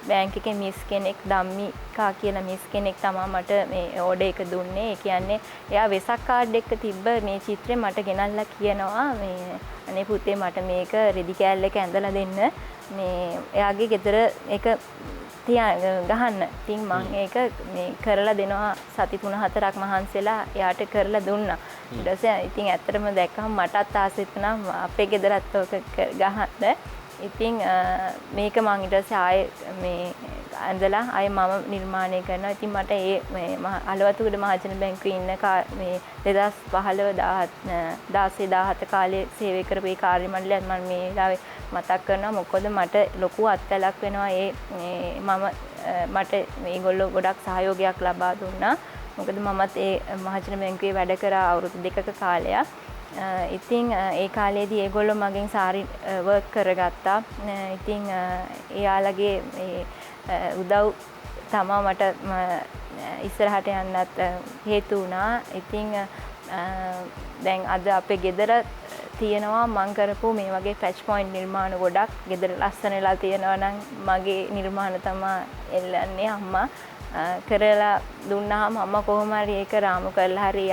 බැංක් එකේ මිස් කෙනෙක් ධම්මිකා කියලා මිස් කෙනෙක් තමයි මට මේ ඕඩර් එක දුන්නේ. ඒ කියන්නේ එයා වෙසක් කාඩ් එක තිබ්බ මේ චිත්‍රය මට ගෙනල්ලා කියනවා මේ අනේ පුතේ මට මේක රෙදි කෑල්ලක ඇඳලා දෙන්න. මේ එයාගේ ගෙදර ඒක ගහන්න. ඉතින් මම ඒක මේ කරලා දෙනවා සති 3-4ක් මහන්සිලා එයාට කරලා දුන්නා. ඊට පස්සේ ඉතින් ඇත්තටම දැක්කම මටත් ආසෙත් වුණා අපේ ගෙදරත් ඔක ගහන්න. ඉතින් මේක මම ඊට පස්සේ ආයේ මේ ඇඳලා ආයේ මම නිර්මාණය කරනවා. ඉතින් මට මේ අලවතුගොඩ මහජන බැංකුවේ ඉන්න මේ 2015-17 කාලේ සේවය කරපු ඒ කාර්ය මණ්ඩලයත් මම මේ වෙලාවේ මතක් කරනවා. මොකද මට ලොකු අත්දැකීමක් වෙනවා මට මේගොල්ලෝ ගොඩක් සහයෝගයක් ලබා දුන්නා. මොකද මමත් ඒ මහජන බැංකුවේ වැඩ කරා අවුරුදු 2ක කාලයක්. ඉතින් ඒ කාලේදී ඒගොල්ලෝ මගෙන් සාරි වර්ක් කරගත්තා. ඉතින් එයාලගේ උදව් තමයි මට ඉස්සරහට යන්නත් හේතු වුණා. ඉතින් දැන් අද අපේ ගෙදර තියෙනවා මම කරපු මේ වගේ පැච් පොයින්ට් නිර්මාණ ගොඩක්. ගෙදර ලස්සන වෙලා තියෙනවා නම් මගේ නිර්මාණ තමයි එල්ලන්නේ අම්මා. කරලා දුන්නාම අම්මා කොහොම හරි ඒක රාමු කරලා හරි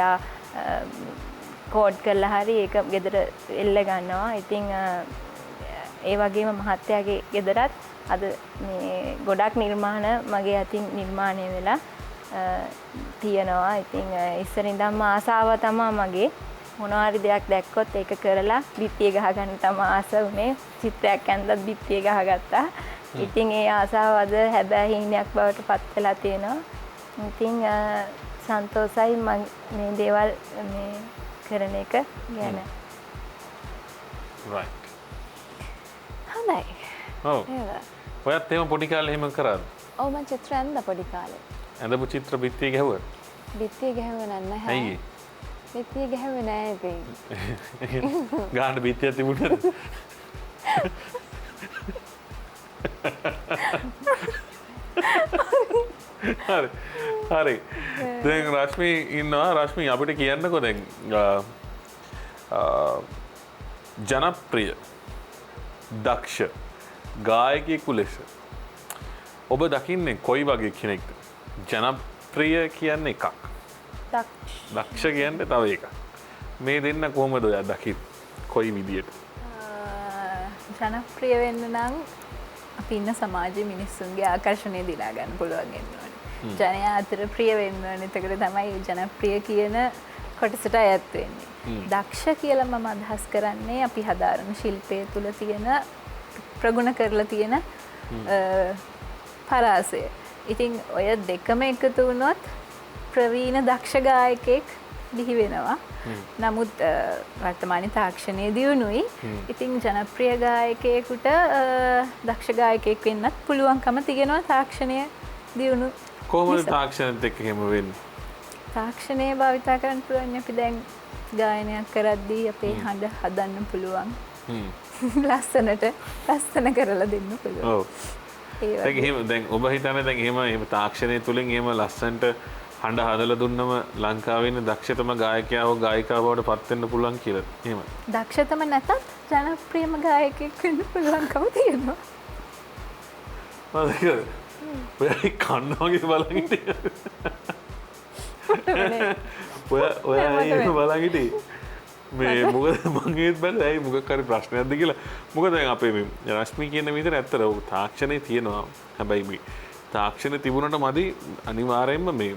කෝඩ් කරලා හරි ඒක ගෙදර එල්ල ගන්නවා. ඉතින් ඒ වගේම මහත්තයාගේ ගෙදරත් අද මේ ගොඩක් නිර්මාණ මගේ අතින් නිර්මාණය වෙලා තියෙනවා. ඉතින් ඉස්සර ඉඳන්ම ආසාව තමයි මගේ මොනවා හරි දෙයක් දැක්කොත් ඒක කරලා බිත්තිය ගහගන්න තමයි ආස උනේ. චිත්‍රයක් ඇඳලා බිත්තිය ගහගත්තා. ඉතින් ඒ ආසාව අද හැබැයි හිණයක් බවට පත් වෙලා තියෙනවා. ඉතින් සන්තෝසයි මම මේ දේවල් මේ කරන එක ගැන. right. හොඳයි. ඔව්. ඔයත් එහෙම පොඩි කාලේ එහෙම කරාද? ඔව් මම චිත්‍ර ඇඳලා පොඩි කාලේ. ඇඳපු චිත්‍ර බිත්තිය ගැහුවද? බිත්තිය ගැහුවේ නැහැ. ඇයි? බිත්තිය ගැහුවේ නැහැ ඉතින්. ගාන බිත්තිය තිබුණද? හරි. හරි. දැන් රශ්මි ඉන්නවා. රශ්මි අපිට කියන්නකෝ දැන් ජනප්‍රිය දක්ෂ ගායකයෙකු ලෙස ඔබ දකින්නේ කොයි වගේ කෙනෙක්ද? ජනප්‍රිය කියන්නේ එකක්. දක්ෂ කියන්නේ තව එකක්. මේ දෙන්න කොහොමද ඔයා දකින්නේ? කොයි විදියට? ජනප්‍රිය වෙන්න නම් අපි ඉන්න සමාජයේ මිනිස්සුන්ගේ ආකර්ෂණය දිනා ගන්න පුළුවන් වෙන්න ඕනේ. ජනයා අතර ප්‍රිය වෙන්න ඕනේ. එතකොට තමයි ජනප්‍රිය කියන කොටසට අයත් වෙන්නේ. දක්ෂ කියලා මම අදහස් කරන්නේ අපි හදාරන ශිල්පය තුළ තියෙන ප්‍රගුණ කරලා තියෙන පරාසය. ඉතින් ඔය දෙකම එකතු වුණොත් ප්‍රවීණ දක්ෂ ගායකයෙක් බිහි වෙනවා. නමුත් වර්තමාන තාක්ෂණයේ දියුණුයි. ඉතින් ජනප්‍රිය ගායකයෙකුට දක්ෂ ගායකයෙක් වෙන්නත් පුළුවන්කම තියෙනවා තාක්ෂණය දියුණු. කොහොමද තාක්ෂණයත් එක්ක එහෙම වෙන්නේ? තාක්ෂණය භාවිතා කරන්න පුළුවන්. අපි දැන් ගායනයක් කරද්දී අපේ හඬ හදන්න පුළුවන්. ලස්සන කරලා දෙන්න පුළුවන්. ඔව්. දැන් ඔබ හිතන්නේ දැන් එහෙම තාක්ෂණය තුලින් එහෙම ලස්සනට හඬ හදලා දුන්නම ලංකාවේ ඉන්න දක්ෂතම ගායකයාව ගායිකාව බවට පත් වෙන්න පුළුවන් කියලා. එහෙම. දක්ෂතම නැතත් ජනප්‍රියම ගායකයෙක් වෙන්න පුළුවන්කම තියෙනවා. මම ඔය කන්න වගේ බලන් හිටියේ. ඔය බලන් හිටියේ. මේ මොකද මම ඒත් බැලුවා ඇයි මොකක් හරි ප්‍රශ්නයක්ද කියලා. මොකද දැන් අපේ මේ රශ්මි කියන විදිහට ඇත්තට ඔය තාක්ෂණේ තියෙනවා. හැබැයි මේ තාක්ෂණ තිබුණට මදි අනිවාර්යයෙන්ම මේ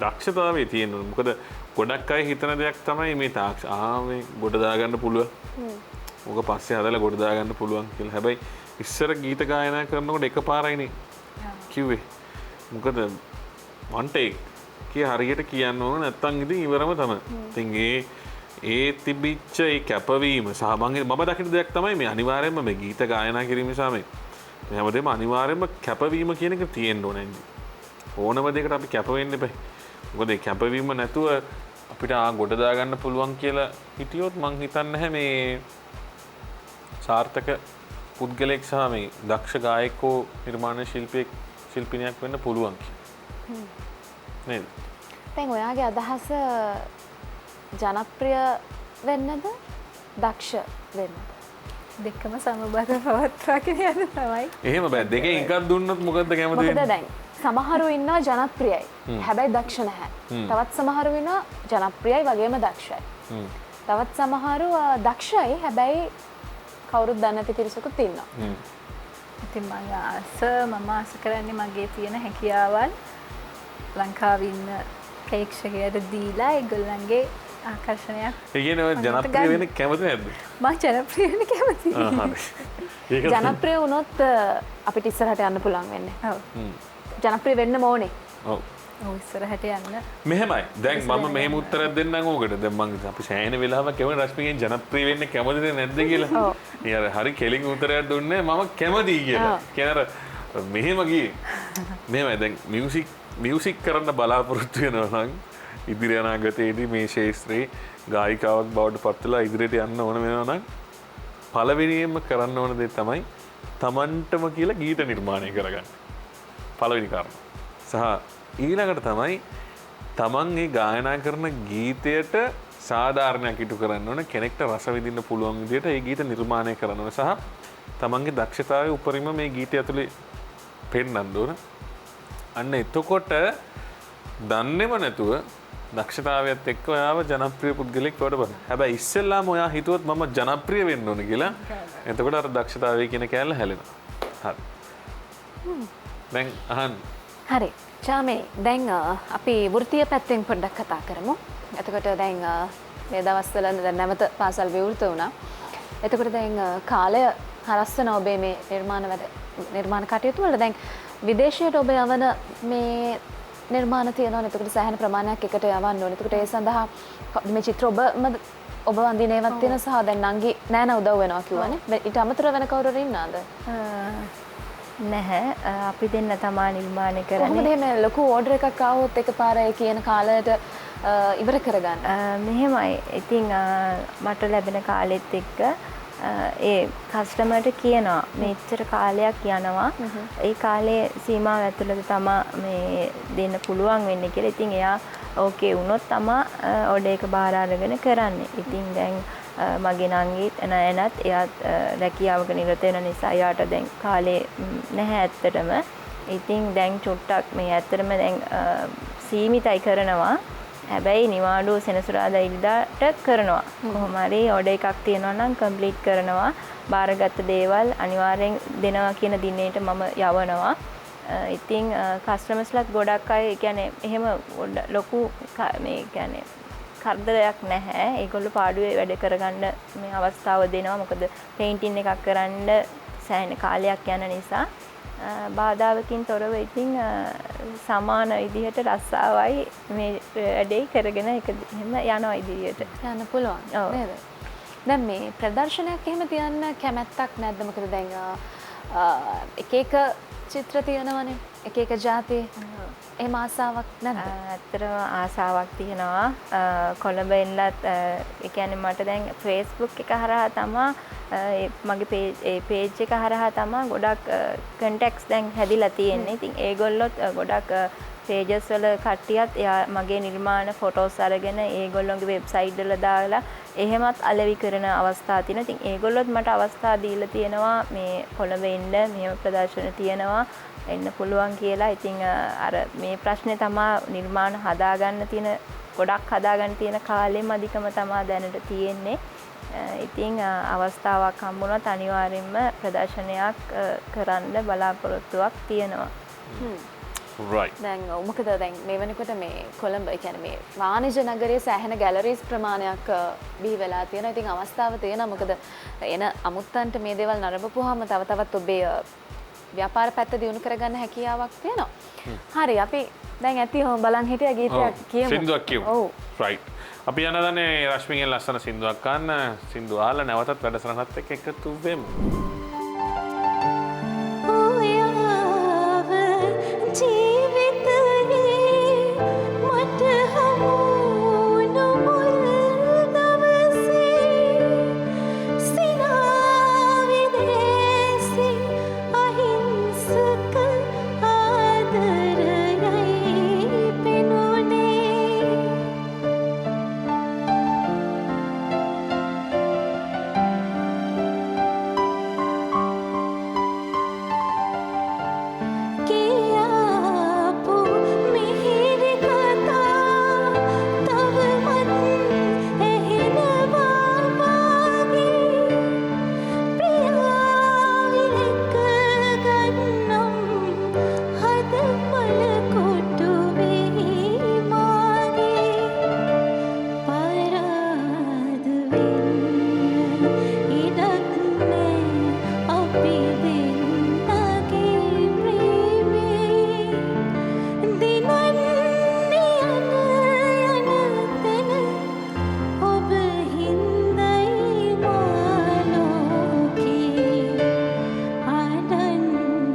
දක්ෂතාවයේ තියෙනවා. මොකද ගොඩක් අය හිතන දෙයක් තමයි මේ මේ ගොඩ දාගන්න පුළුවන්. මොක පස්සේ හදලා ගොඩ දාගන්න පුළුවන් කියලා. හැබැයි ඉස්සර ගීත ගායනා කරනකොට එකපාරයිනේ කිව්වේ. මොකද one take කිය හරියට කියන්න ඕන නැත්තම් ඉතින් ඉවරම තමයි. ඉතින් ඒ තිබිච්ච ඒ කැපවීම සහ මම දකින දෙයක් තමයි මේ අනිවාර්යයෙන්ම මේ ගීත ගායනා කිරීම නිසා මේ හැමදේම අනිවාර්යයෙන්ම කැපවීම කියන එක තියෙන්න ඕනේ. ඕනම දෙයකට අපි කැප වෙන්න එපා. මොකද ඒ කැපවීම නැතුව අපිට ගොඩ දාගන්න පුළුවන් කියලා හිටියොත් මං හිතන්නේ නැහැ මේ සාර්ථක පුද්ගලයෙක් සහ මේ දක්ෂ ගායකෝ නිර්මාණ ශිල්පිනියක් වෙන්න පුළුවන් කියලා. නේද? දැන් ඔයාගේ අදහස ජනප්‍රිය වෙන්නද දක්ෂ වෙන්නද? දෙකම සමබර පවත්වාගෙන යන්න තමයි. එහෙම බෑ. දෙකෙන් එකක් දුන්නොත් මොකද්ද කැමති මොකද වෙන්නේ? දැන් සමහරු ඉන්නවා ජනප්‍රියයි. හැබැයි දක්ෂ නැහැ. තවත් සමහරු ඉන්නවා ජනප්‍රියයි වගේම දක්ෂයි. තවත් සමහරු දක්ෂයි හැබැයි කවුරුත් දන්නේ නැති පිරිසකුත් ඉන්නවා. ඉතින් මම ආස කරන්නේ මගේ තියෙන හැකියාවල් ලංකාවේ ඉන්න ප්‍රේක්ෂකයට දීලා ඒගොල්ලන්ගේ ආකර්ෂණයක්. ඒ කියන්නේ ඔය ජනප්‍රිය වෙන්න කැමති නැද්ද? මම ජනප්‍රිය වෙන්න කැමතියි. ජනප්‍රිය වුණොත් අපිට ඉස්සරහට යන්න පුළුවන් වෙන්නේ. ඔව්. ජනප්‍රිය වෙන්න ඕනේ. ඔව්. ඔව් ඉස්සරහට යන්න. මෙහෙමයි. දැන් මම මෙහෙම උත්තරයක් දෙන්නම් ඕකට. දැන් මම අපි සෑහෙන වෙලාවක් කියවන රශ්මිගෙන් ජනප්‍රිය වෙන්න කැමතිද නැද්ද කියලා. ඔව්. ඊයර හරි කෙලින් උත්තරයක් දුන්නේ මම කැමතියි කියලා. කියන මෙහෙම ගියේ. මෙහෙමයි දැන් මියුසික් කරන්න බලාපොරොත්තු වෙනවා නම් ඉදිරි අනාගතයේදී මේ ශාස්ත්‍රයේ ගායිකාවක් බවට පත් වෙලා ඉදිරියට යන්න ඕන වෙනවා නම් පළවෙනියෙන්ම කරන්න ඕන දේ තමයි තමන්ටම කියලා ගීත නිර්මාණය කරගන්න. පළවෙනි කාරණා. සහ ඊළඟට තමයි තමන් මේ ගායනා කරන ගීතයට සාධාරණයක් ඉටු කරන්න ඕන කෙනෙක්ට රස විඳින්න පුළුවන් විදිහට මේ ගීත නිර්මාණය කරන්න ඕන සහ තමන්ගේ දක්ෂතාවය උපරිම මේ ගීතය ඇතුලේ පෙන්වන්න ඕන. අන්න එතකොට දන්නේම නැතුව දක්ෂතාවයත් එක්ක ඔයාව ජනප්‍රිය පුද්ගලෙක් වඩ බලන්න. හැබැයි ඉස්සෙල්ලාම ඔයා හිතුවොත් මම ජනප්‍රිය වෙන්න ඕන කියලා. එතකොට අර දක්ෂතාවය කියන කෑල්ල හැලෙනවා. හරි. දැන් අහන්න. හරි. චාමේ දැන් අපි වෘත්තීය පැත්තෙන් පොඩ්ඩක් කතා කරමු. එතකොට දැන් මේ දවස්වල දැන් නැවත පාසල් විවෘත වුණා. එතකොට දැන් කාලය හරස්වන ඔබේ මේ නිර්මාණ කටයුතු වල දැන් විදේශයට ඔබ යවන මේ නිර්මාණ තියෙනවා. එතකොට සෑහෙන ප්‍රමාණයක් එකට යවන්න ඕනේ. එතකොට ඒ සඳහා මේ චිත්‍ර ඔබ වඳින ඒවත් තියෙන සහ දැන් නංගි නෑන උදව් වෙනවා කිව්වනේ. ඊට අමතරව වෙන කවුරුර ඉන්නවද? නැහැ. අපි දෙන්න තමා නිර්මාණය කරන්නේ. කොහොමද එහෙම ලොකු ඕඩර් එකක් ආවොත් එකපාරයි කියන කාලයට ඉවර කරගන්න? මෙහෙමයි. ඉතින් මට ලැබෙන කාලෙත් එක්ක ඒ කස්ටමර්ට කියනවා මෙච්චර කාලයක් යනවා. ඒ කාලේ සීමාව ඇතුළත තමා මේ දෙන්න පුළුවන් වෙන්නේ කියලා. ඉතින් එයා ඕකේ වුණොත් තමා ඕඩර් එක බාර අරගෙන කරන්නේ. ඉතින් දැන් මගේ නංගිත් එනත් එයාත් රැකියාවක නිරත වෙන නිසා එයාට දැන් කාලේ නැහැ ඇත්තටම. ඉතින් දැන් චුට්ටක් මේ ඇත්තටම දැන් සීමිතයි කරනවා. හැබැයි නිවාඩුව සෙනසුරාදා ඉරිදාට කරනවා. කොහොම හරි ඕඩර් එකක් තියෙනවා නම් කම්ප්ලීට් කරනවා. බාරගත්ත දේවල් අනිවාර්යෙන් දෙනවා කියන දිනේට මම යවනවා. ඉතින් කස්ටමර්ස්ලාත් ගොඩක් අය කියන්නේ එහෙම ලොකු මේ කියන්නේ කරදරයක් නැහැ. ඒගොල්ලෝ පාඩුවේ වැඩ කරගන්න මේ අවස්ථාව දෙනවා. මොකද පේන්ටින් එකක් කරන්න සෑහෙන කාලයක් යන නිසා බාධාවකින් තොරව ඉතින් සමාන විදිහට රස්සාවයි මේ වැඩේ කරගෙන එක එහෙම යනවා ඉදිරියට. යන්න පුළුවන්. නේද? දැන් මේ ප්‍රදර්ශනයක් එහෙම තියන්න කැමැත්තක් නැද්ද? මොකද දැන් එක එක චිත්‍ර තියෙනවනේ. එක එක ජාති. එහෙම ආසාවක් නැද්ද? ඇත්තටම ආසාවක් තියෙනවා. කොළඹ එන්නත් ඒ කියන්නේ මට දැන් Facebook එක හරහා තමා මගේ පේජ් එක හරහා තමා ගොඩක් කන්ටැක්ට්ස් දැන් හැදිලා තියෙන්නේ. ඉතින් ඒගොල්ලොත් ගොඩක් පේජස් වල කට්ටියත් මගේ නිර්මාණ ෆොටෝස් අරගෙන ඒගොල්ලොන්ගේ වෙබ්සයිට් වල දාලා එහෙමත් අලෙවි කරන අවස්ථා තියෙනවා. ඉතින් ඒගොල්ලොත් මට අවස්ථා දීලා තියෙනවා මේ කොළඹ එන්න මෙහෙම ප්‍රදර්ශන තියෙනවා එන්න පුළුවන් කියලා. ඉතින් අර මේ ප්‍රශ්නේ තමා නිර්මාණ හදාගන්න තියෙන ගොඩක් හදාගන්න තියෙන කාලෙම අධිකම තමා දැනට තියෙන්නේ. ඉතින් අවස්ථාවක් හම්බුනොත් අනිවාර්යෙන්ම ප්‍රදර්ශනයක් කරන්න බලාපොරොත්තුවක් තියෙනවා. right දැන් මොකද දැන් මේ වෙනකොට මේ කොළඹ ඒ කියන්නේ මේ වාණිජ නගරයේ සෑහෙන ගැලරීස් ප්‍රමාණයක් බිහි වෙලා තියෙනවා. ඉතින් අවස්ථාව තියෙනවා මොකද එන අමුත්තන්ට මේ දේවල් නරඹපුවාම තව තවත් ඔබේ ව්‍යාපාර පැත්ත දියුණු කරගන්න හැකියාවක් තියෙනවා. හරි අපි දැන් ඇති බලන් හිටිය ගීතයක් කියමු. සින්දුවක් කියමු. ඔව්. right අපි යන දන්නේ රශ්මිගෙන් ලස්සන සින්දුවක් අහන්න. සින්දුව අහලා නැවතත් වැඩසටහනත් එක්ක එකතු වෙමු. ඔයාව ජීවිතයේ මට හමුුණු මුල් දවසේ සිනාවිදේසි අහිංසක ආදරයයි පෙනුනේ කියාපු මිහිරි කතා තවමත් ඇහෙනවා වාගේ ප්‍රියාවිලක ගන්නම් හදපල කොටුවේ මාගේ පරාද වෙන්න ඉඩක් නෑ අපි දෙන්නගේ ප්‍රේමේ දිනන්නේ යන තැන ඔබ හින්දයි මා ලෝකේ අඩන්නේ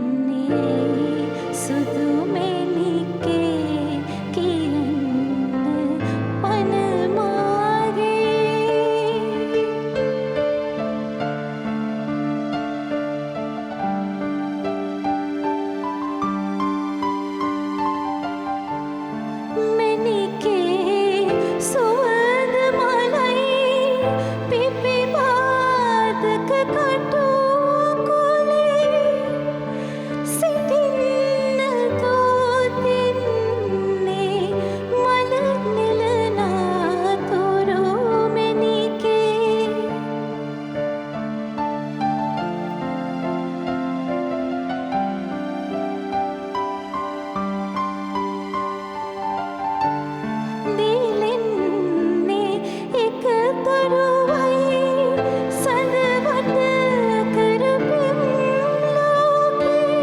සුදු මෙනිකේ කියන්න පන මාගේ මෙනිකේ සුවඳ මලයි පිපි පාදක කටුකොලේ සිටින්න දෝතින්නේ මල නෙලනා තුරු මෙනිකේ දිලෙන්නේ එක තරුවයි සඳවට කරපෙම් ලෝකේ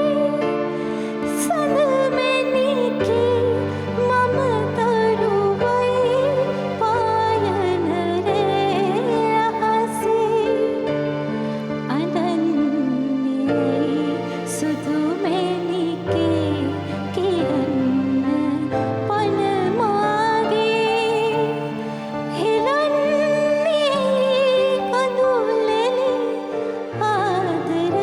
සඳමෙනිකේ මම තරුවයි පායන රේ අහසේ අඩන්නේ සුදු මෙනිකේ කියන්න පන මාගේ හෙලන්නේ අඳුලෙලි ආදර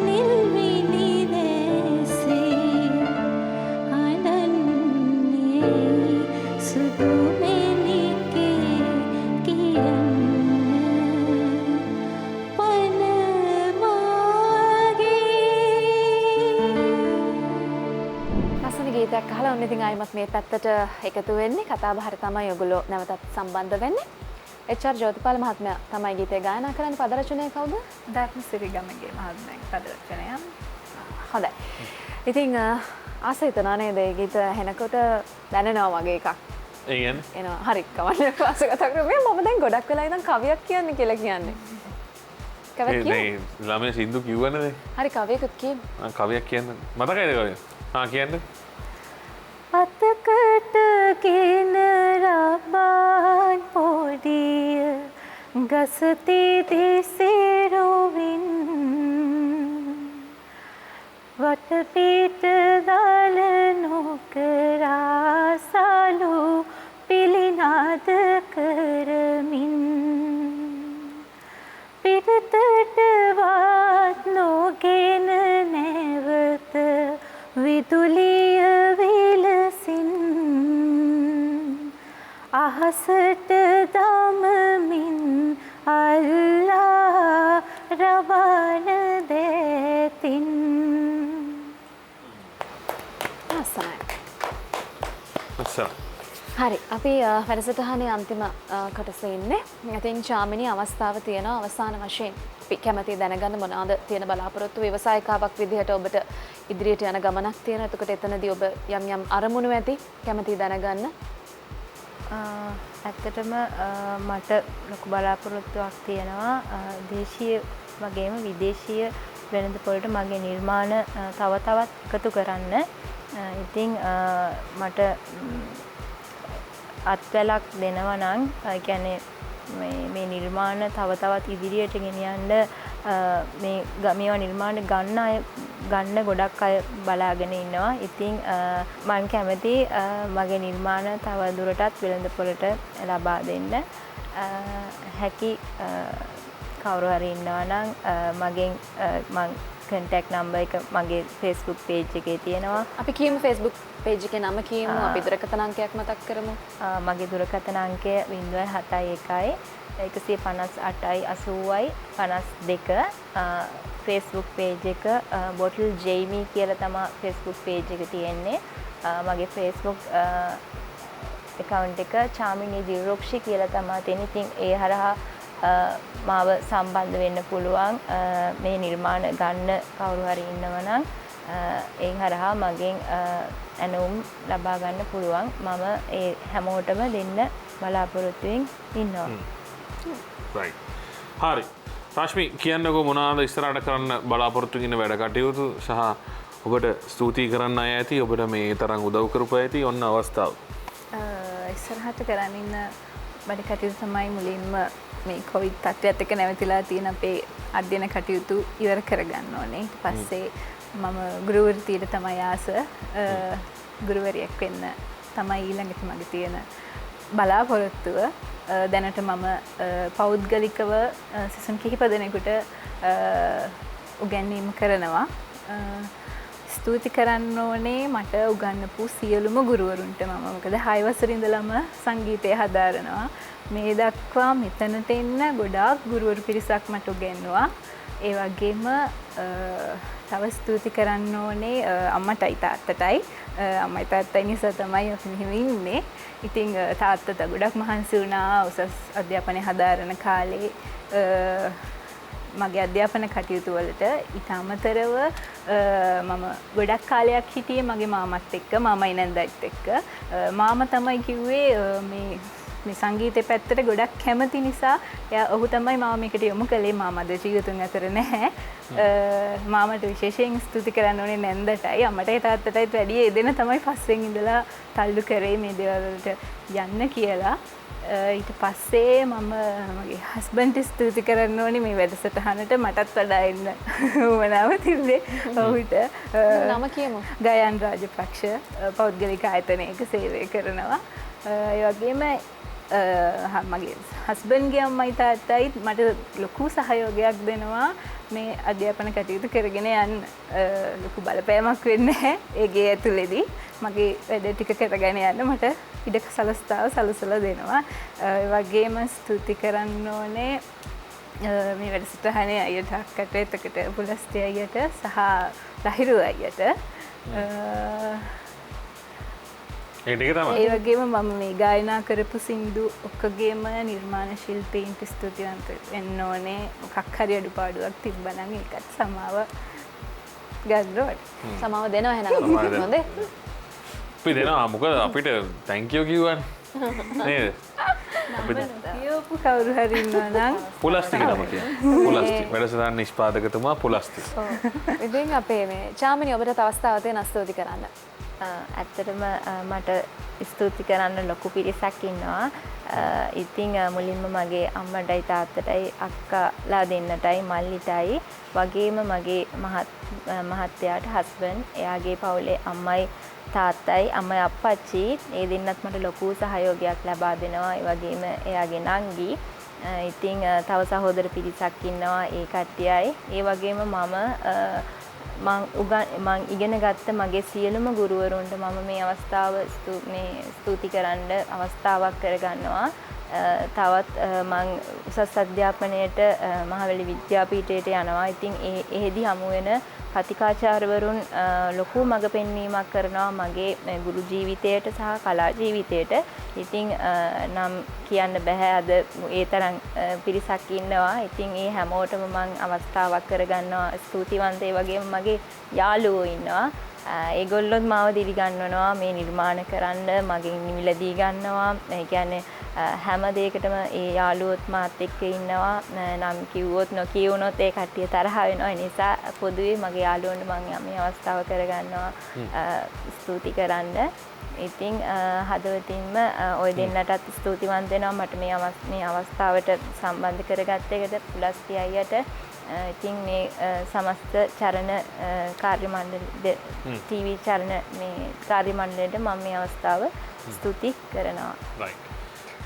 නිල්මිනි දැසේ අඩන්නේ සුදු මෙනිකේ කියන්න පන මාගේ ලස්සන ගීතයක් අහලා ඔන්න ඉතින් ආයිමත් මේ පැත්තට එකතු වෙන්නේ කතා බහට තමයි ඔයගොල්ලෝ නැවතත් සම්බන්ධ වෙන්නේ. එච්.ආර්. ජෝතිපාල මහත්මයා තමයි ගීතය ගායනා කරන්නේ. පද රචනය කවුද? ධර්මසිරි ගමගේ මහත්මයාගේ පද රචනය. හොඳයි. ඉතින් ආස හිතනවා නේද මේ ගීත ඇහෙනකොට දැනෙනවා වගේ එකක්. ඒ කියන්නේ එනවා. හරි කවන්නේ වාසගත කරමු. මම දැන් ගොඩක් වෙලා ඉඳන් කවියක් කියන්නේ කියලා කියන්නේ. කවියක් කියන්නේ? මේ ළමයා සින්දු කිව්වනේ. හරි කවියකුත් කියමු. කවියක් කියන්න මතකයිද කවිය? කියන්න. අතකට ගෙන රබාන් පොඩිය ගසති දෙසෙරුවින් වටපිට දල නොකරා සලු පිළිනාද කරමින් පිටතටවත් නොගෙන නැවත විදුලිය විලස අහසට දමමින් අල්ලා රවන දෙතින් ආසයි. අස්සර. හරි අපි වැඩසටහනේ අන්තිම කොටසේ ඉන්නේ. ඉතින් චාමිනී අවස්ථාව තියෙනවා අවසාන වශයෙන් අපි කැමති දැනගන්න මොනවාද තියෙන බලාපොරොත්තු ව්‍යවසායිකාවක් විදිහට ඔබට ඉදිරියට යන ගමනක් තියෙනවා. එතකොට එතනදී ඔබ යම් යම් අරමුණු ඇති කැමති දැනගන්න. ඇත්තටම මට ලොකු බලාපොරොත්තුවක් තියෙනවා දේශීය වගේම විදේශීය වෙළඳපොළට මගේ නිර්මාණ තව තවත් එකතු කරන්න. ඉතින් මට අත්වැලක් දෙනවා නම් ඒ කියන්නේ මේ නිර්මාණ තව තවත් ඉදිරියට ගෙනියන්න මේවා නිර්මාණ ගන්න ගොඩක් අය බලාගෙන ඉන්නවා. ඉතින් මම කැමති මගේ නිර්මාණ තව දුරටත් වෙළඳපොළට ලබා දෙන්න. හැකි කවුරු හරි ඉන්නවා නම් මගෙන් මං contact number එක මගේ Facebook page එකේ තියෙනවා. අපි කියමු Facebook page එකේ නම කියමු. අපි දුරකථන අංකයක් මතක් කරමු. මගේ දුරකථන අංකය 071 158යි 80යි 52. Facebook page එක bottle jamie කියලා තමයි Facebook page එක තියෙන්නේ. මගේ Facebook account එක චාමිනී දිල්රොක්ෂි කියලා තමයි තියෙන්නේ. ඉතින් ඒ හරහා මාව සම්බන්ධ වෙන්න පුළුවන්. මේ නිර්මාණ ගන්න කවුරු හරි ඉන්නවා නම් ඒ හරහා මගෙන් ඇනවුම් ලබා ගන්න පුළුවන්. මම ඒ හැමෝටම දෙන්න බලාපොරොත්තුෙන් ඉන්නවා. right. හරි. රශ්මි කියන්නකෝ මොනවාද ඉස්සරහට කරන්න බලාපොරොත්තු වෙන වැඩ කටයුතු සහ ඔබට ස්තුති කරන්න අය ඇති ඔබට මේ තරම් උදව් කරපු ඇති ඔන්න අවස්ථාව. ඉස්සරහට කරන්න ඉන්න වැඩ කටයුතු තමයි මුලින්ම මේ කොවිඩ් තත්ත්වයට එක්ක නැවතිලා තියෙන අපේ අධ්‍යයන කටයුතු ඉවර කරගන්න ඕනේ. ඊට පස්සේ මම ගුරු වෘත්තියට තමයි ආස ගුරුවරියක් වෙන්න තමයි ඊළඟට මගේ තියෙන බලාපොරොත්තුව. දැනට මම පෞද්ගලිකව සිසුන් කිහිප දෙනෙකුට උගන්වීම කරනවා. ස්තුති කරන්න ඕනේ මට උගන්වපු සියලුම ගුරුවරුන්ට. මම මොකද 6 වසරේ ඉඳලම සංගීතය හදාරනවා. මේ දක්වා මෙතනට එන්න ගොඩාක් ගුරුවරු පිරිසක් මට උගන්වුවා. ඒ වගේම තව ස්තුති කරන්න ඕනේ අම්මටයි තාත්තටයි. අම්මයි තාත්තයි නිසා තමයි අපි මෙහෙම ඉන්නේ. ඉතින් තාත්තට ගොඩක් මහන්සි වුණා උසස් අධ්‍යාපනය හදාරන කාලේ මගේ අධ්‍යාපන කටයුතු වලට. ඊට අමතරව මම ගොඩක් කාලයක් හිටියේ මගේ මාමත් එක්ක මාමයි නැන්දත් එක්ක. මාමා තමයි කිව්වේ මේ සංගීතේ පැත්තට ගොඩක් කැමති නිසා ඔහු තමයි මාව මේකට යොමු කළේ. මාමා ජීවිතුන් අතර නැහැ. මාමට විශේෂයෙන් ස්තුති කරන්න ඕනේ නැන්දටයි අම්මටයි තාත්තටයි වැඩි ඒ දෙන තමයි පස්සෙන් ඉඳලා තල්ලු කරේ මේ දේවල් වලට යන්න කියලා. ඊට පස්සේ මම මගේ හස්බන්ඩ්ට ස්තුති කරන්න ඕනේ මේ වැඩසටහනට මටත් වඩා එන්න උවමනාව තිබ්බේ ඔහුට. නම කියමු. ගයන් රාජපක්ෂ පෞද්ගලික ආයතනයක සේවය කරනවා. ඒ වගේම මගේ හස්බන්ඩ්ගේ අම්මයි තාත්තයිත් මට ලොකු සහයෝගයක් දෙනවා මේ අධ්‍යාපන කටයුතු කරගෙන යන්න. ලොකු බලපෑමක් වෙන්නේ නැහැ ඒ ගේ ඇතුලේදී. මගේ වැඩ ටික කරගෙන යන්න මට ඉඩ සලස්තාව සලසලා දෙනවා. ඒ වගේම ස්තුති කරන්න ඕනේ මේ වැඩසටහනේ අයියට අක්කට එතකට පුලස්ති අයියට සහ ලහිරු අයියට. ඒ ටික තමයි. ඒ වගේම මම මේ ගායනා කරපු සින්දු ඔක්කොගේම නිර්මාණ ශිල්පීන්ට ස්තුතිවන්ත වෙන්න ඕනේ. මොකක් හරි අඩුපාඩුවක් තිබ්බනම් ඒකත් සමාව ගන්න ඕනේ. සමාව දෙනවා එහෙනම්. හොඳේ. අපි දෙනවා මොකද අපිට thank you කිව්වනේ. නේද? කියපු කවුරු හරි ඉන්නවා නම් පුලස්ති කියලා කියන්නේ. පුලස්ති. වැඩසටහන් නිෂ්පාදකතුමා පුලස්ති. ඉතින් අපේ මේ චාමිනී ඔබට අවස්ථාව තියෙන ස්තුති කරන්න. ඇත්තටම මට ස්තුති කරන්න ලොකු පිරිසක් ඉන්නවා. ඉතින් මුලින්ම මගේ අම්මටයි තාත්තටයි අක්කාලා දෙන්නටයි මල්ලිටයි වගේම මගේ මහත්තයාට හස්බන්ඩ් එයාගේ පවුලේ අම්මයි තාත්තයි අම්මයි අප්පච්චි ඒ දෙන්නත් මට ලොකු සහයෝගයක් ලබා දෙනවා. ඒ වගේම එයාගේ නංගි. ඉතින් තව සහෝදර පිරිසක් ඉන්නවා ඒ කට්ටියයි. ඒ වගේම මම මං ඉගෙන ගත්ත මගේ සියලුම ගුරුවරුන්ට මම මේ අවස්ථාව ස්තුති කරන්න අවස්ථාවක් කරගන්නවා. තවත් මං උසස් අධ්‍යාපනයට මහවැලි විද්‍යාපීඨයට යනවා. ඉතින් එහෙදි හමු වෙන කතිකාචාර්යවරුන් ලොකු මඟ පෙන්වීමක් කරනවා මගේ ගුරු ජීවිතයට සහ කලා ජීවිතයට. ඉතින් නම් කියන්න බෑ අද ඒ තරම් පිරිසක් ඉන්නවා. ඉතින් ඒ හැමෝටම මං අවස්ථාවක් කරගන්නවා. ස්තුතිවන්ත ඒ වගේම මගේ යාළුවෝ ඉන්නවා. ඒගොල්ලොත් මාව දිරිගන්වනවා මේ නිර්මාණ කරන්න මගෙන් මිලදී ගන්නවා. ඒ කියන්නේ හැම දෙයකටම ඒ යාළුවොත් මාත් එක්ක ඉන්නවා. නම් කිව්වොත් නොකියුනොත් ඒ කට්ටිය තරහ වෙනවා. ඒ නිසා පොදුවේ මගේ යාළුවන්ට මම මේ අවස්ථාව කරගන්නවා ස්තුති කරන්න. ඉතින් හදවතින්ම ඔය දෙන්නටත් ස්තුතිවන්ත වෙනවා මට මේ අවස්ථාවට සම්බන්ධ කරගත්ත එකට පුලස්ති අයියට. ඉතින් මේ සමස්ත චරණ කාර්ය මණ්ඩල ටීවී චරණ මේ කාර්ය මණ්ඩලයට මම මේ අවස්ථාව ස්තුති කරනවා.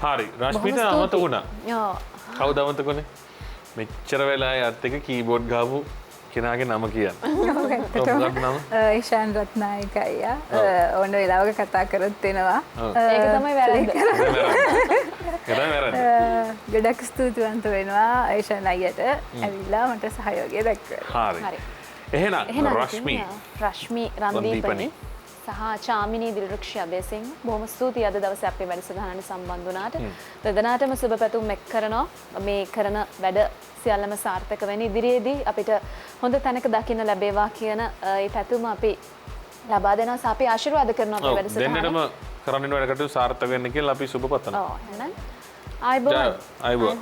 හරි රශ්මිත අමතක වුණා. කවුද අමතක වුණේ? මෙච්චර වෙලා යත් එක කීබෝඩ් ගාපු කෙනාගේ නම කියන්න. ඊශාන් රත්නායක අයියා ඕන වෙලාවක කතා කරත් වෙනවා. ඒක තමයි වැරද්ද. ගොඩක් ස්තුතිවන්ත වෙනවා ඊශාන් අයියට ඇවිල්ලා මට සහයෝගය දක්වලා. හරි. එහෙනම් රශ්මි රන්දීපනි සහ චාමිනී දිල්රුක්ෂි අබේසිංහ බොහොම ස්තුතියි අද දවසේ අපේ වැඩසටහනට සම්බන්ධ වුණාට. දෙදෙනාටම සුබ පැතුම් එක් කරනවා. මේ කරන වැඩ සියල්ලම සාර්ථක වෙන ඉදිරියේදී අපිට හොඳ තැනක දකින්න ලැබේවා කියන ඒ පැතුම අපි ලබා දෙනවා. අපි ආශිර්වාද කරනවා අපේ වැඩසටහන. දෙන්නටම කරන්න වැඩ කටයුතු සාර්ථක වෙන්න කියලා අපි සුබ පතනවා. ඔව් එහෙනම් ආයිබෝවන්.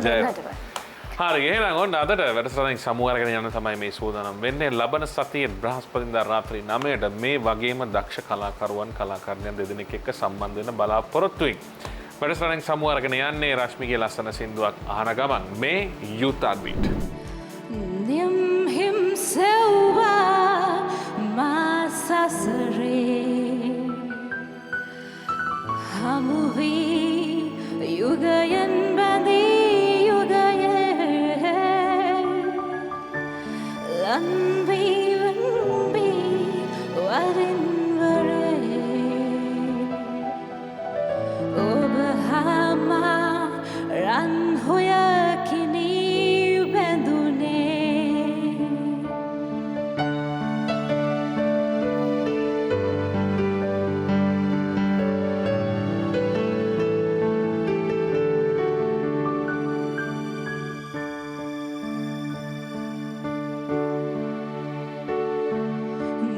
ජය. හරි එහෙනම් ඔන්න අදට වැඩසටහනින් සමු අරගෙන යන තමයි මේ සූදානම් වෙන්නේ. ලබන සතියේ බ්‍රහස්පතින්දා රාත්‍රී 9ට මේ වගේම දක්ෂ කලාකරුවන් කලාකාරයන් දෙදෙනෙක් එක්ක සම්බන්ධ වෙන බලාපොරොත්තු වෙයි. වැඩසටහනින් සමු අරගෙන යන්නේ රශ්මිගේ ලස්සන සින්දුවක් අහන ගමන් මේ Youth Heartbeat. Nim himself masasare hamuvi yugayan bandi yugaye lanbi vanbi warin vare obahama ran hoya kini bendune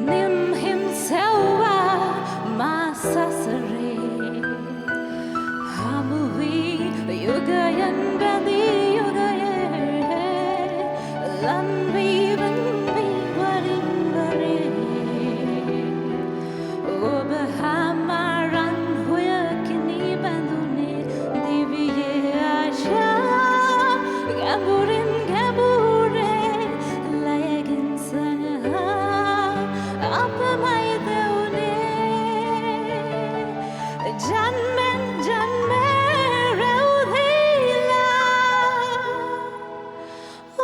nim himself masasare hamuvi yugayan bandi yugaye lanvi vanvi varin vare obahamaran hoya kini bandune diviye asha gaburin gabure layagin sana apamai deune janmen janme reudhila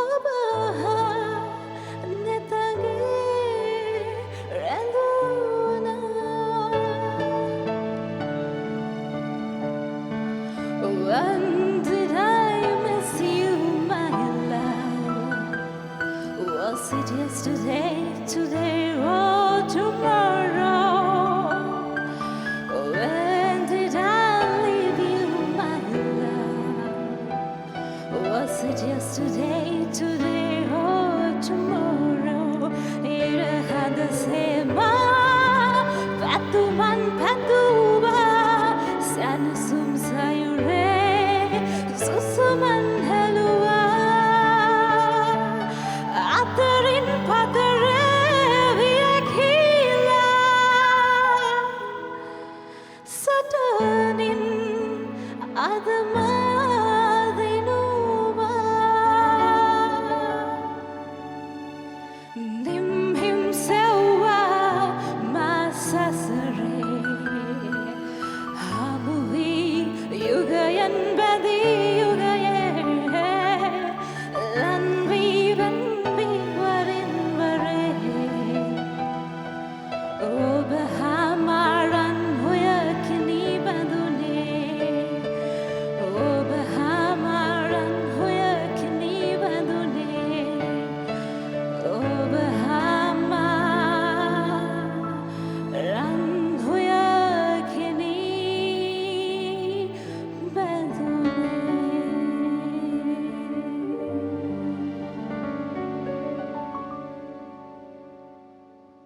obaha netage renduna when did I miss you my love? Was it yesterday, today or tomorrow? When did I leave you, my love? Was it yesterday, today or tomorrow? Ira hada sema patuman patuba sanasum sayure susuman halwa atarin patare viakila satanin adama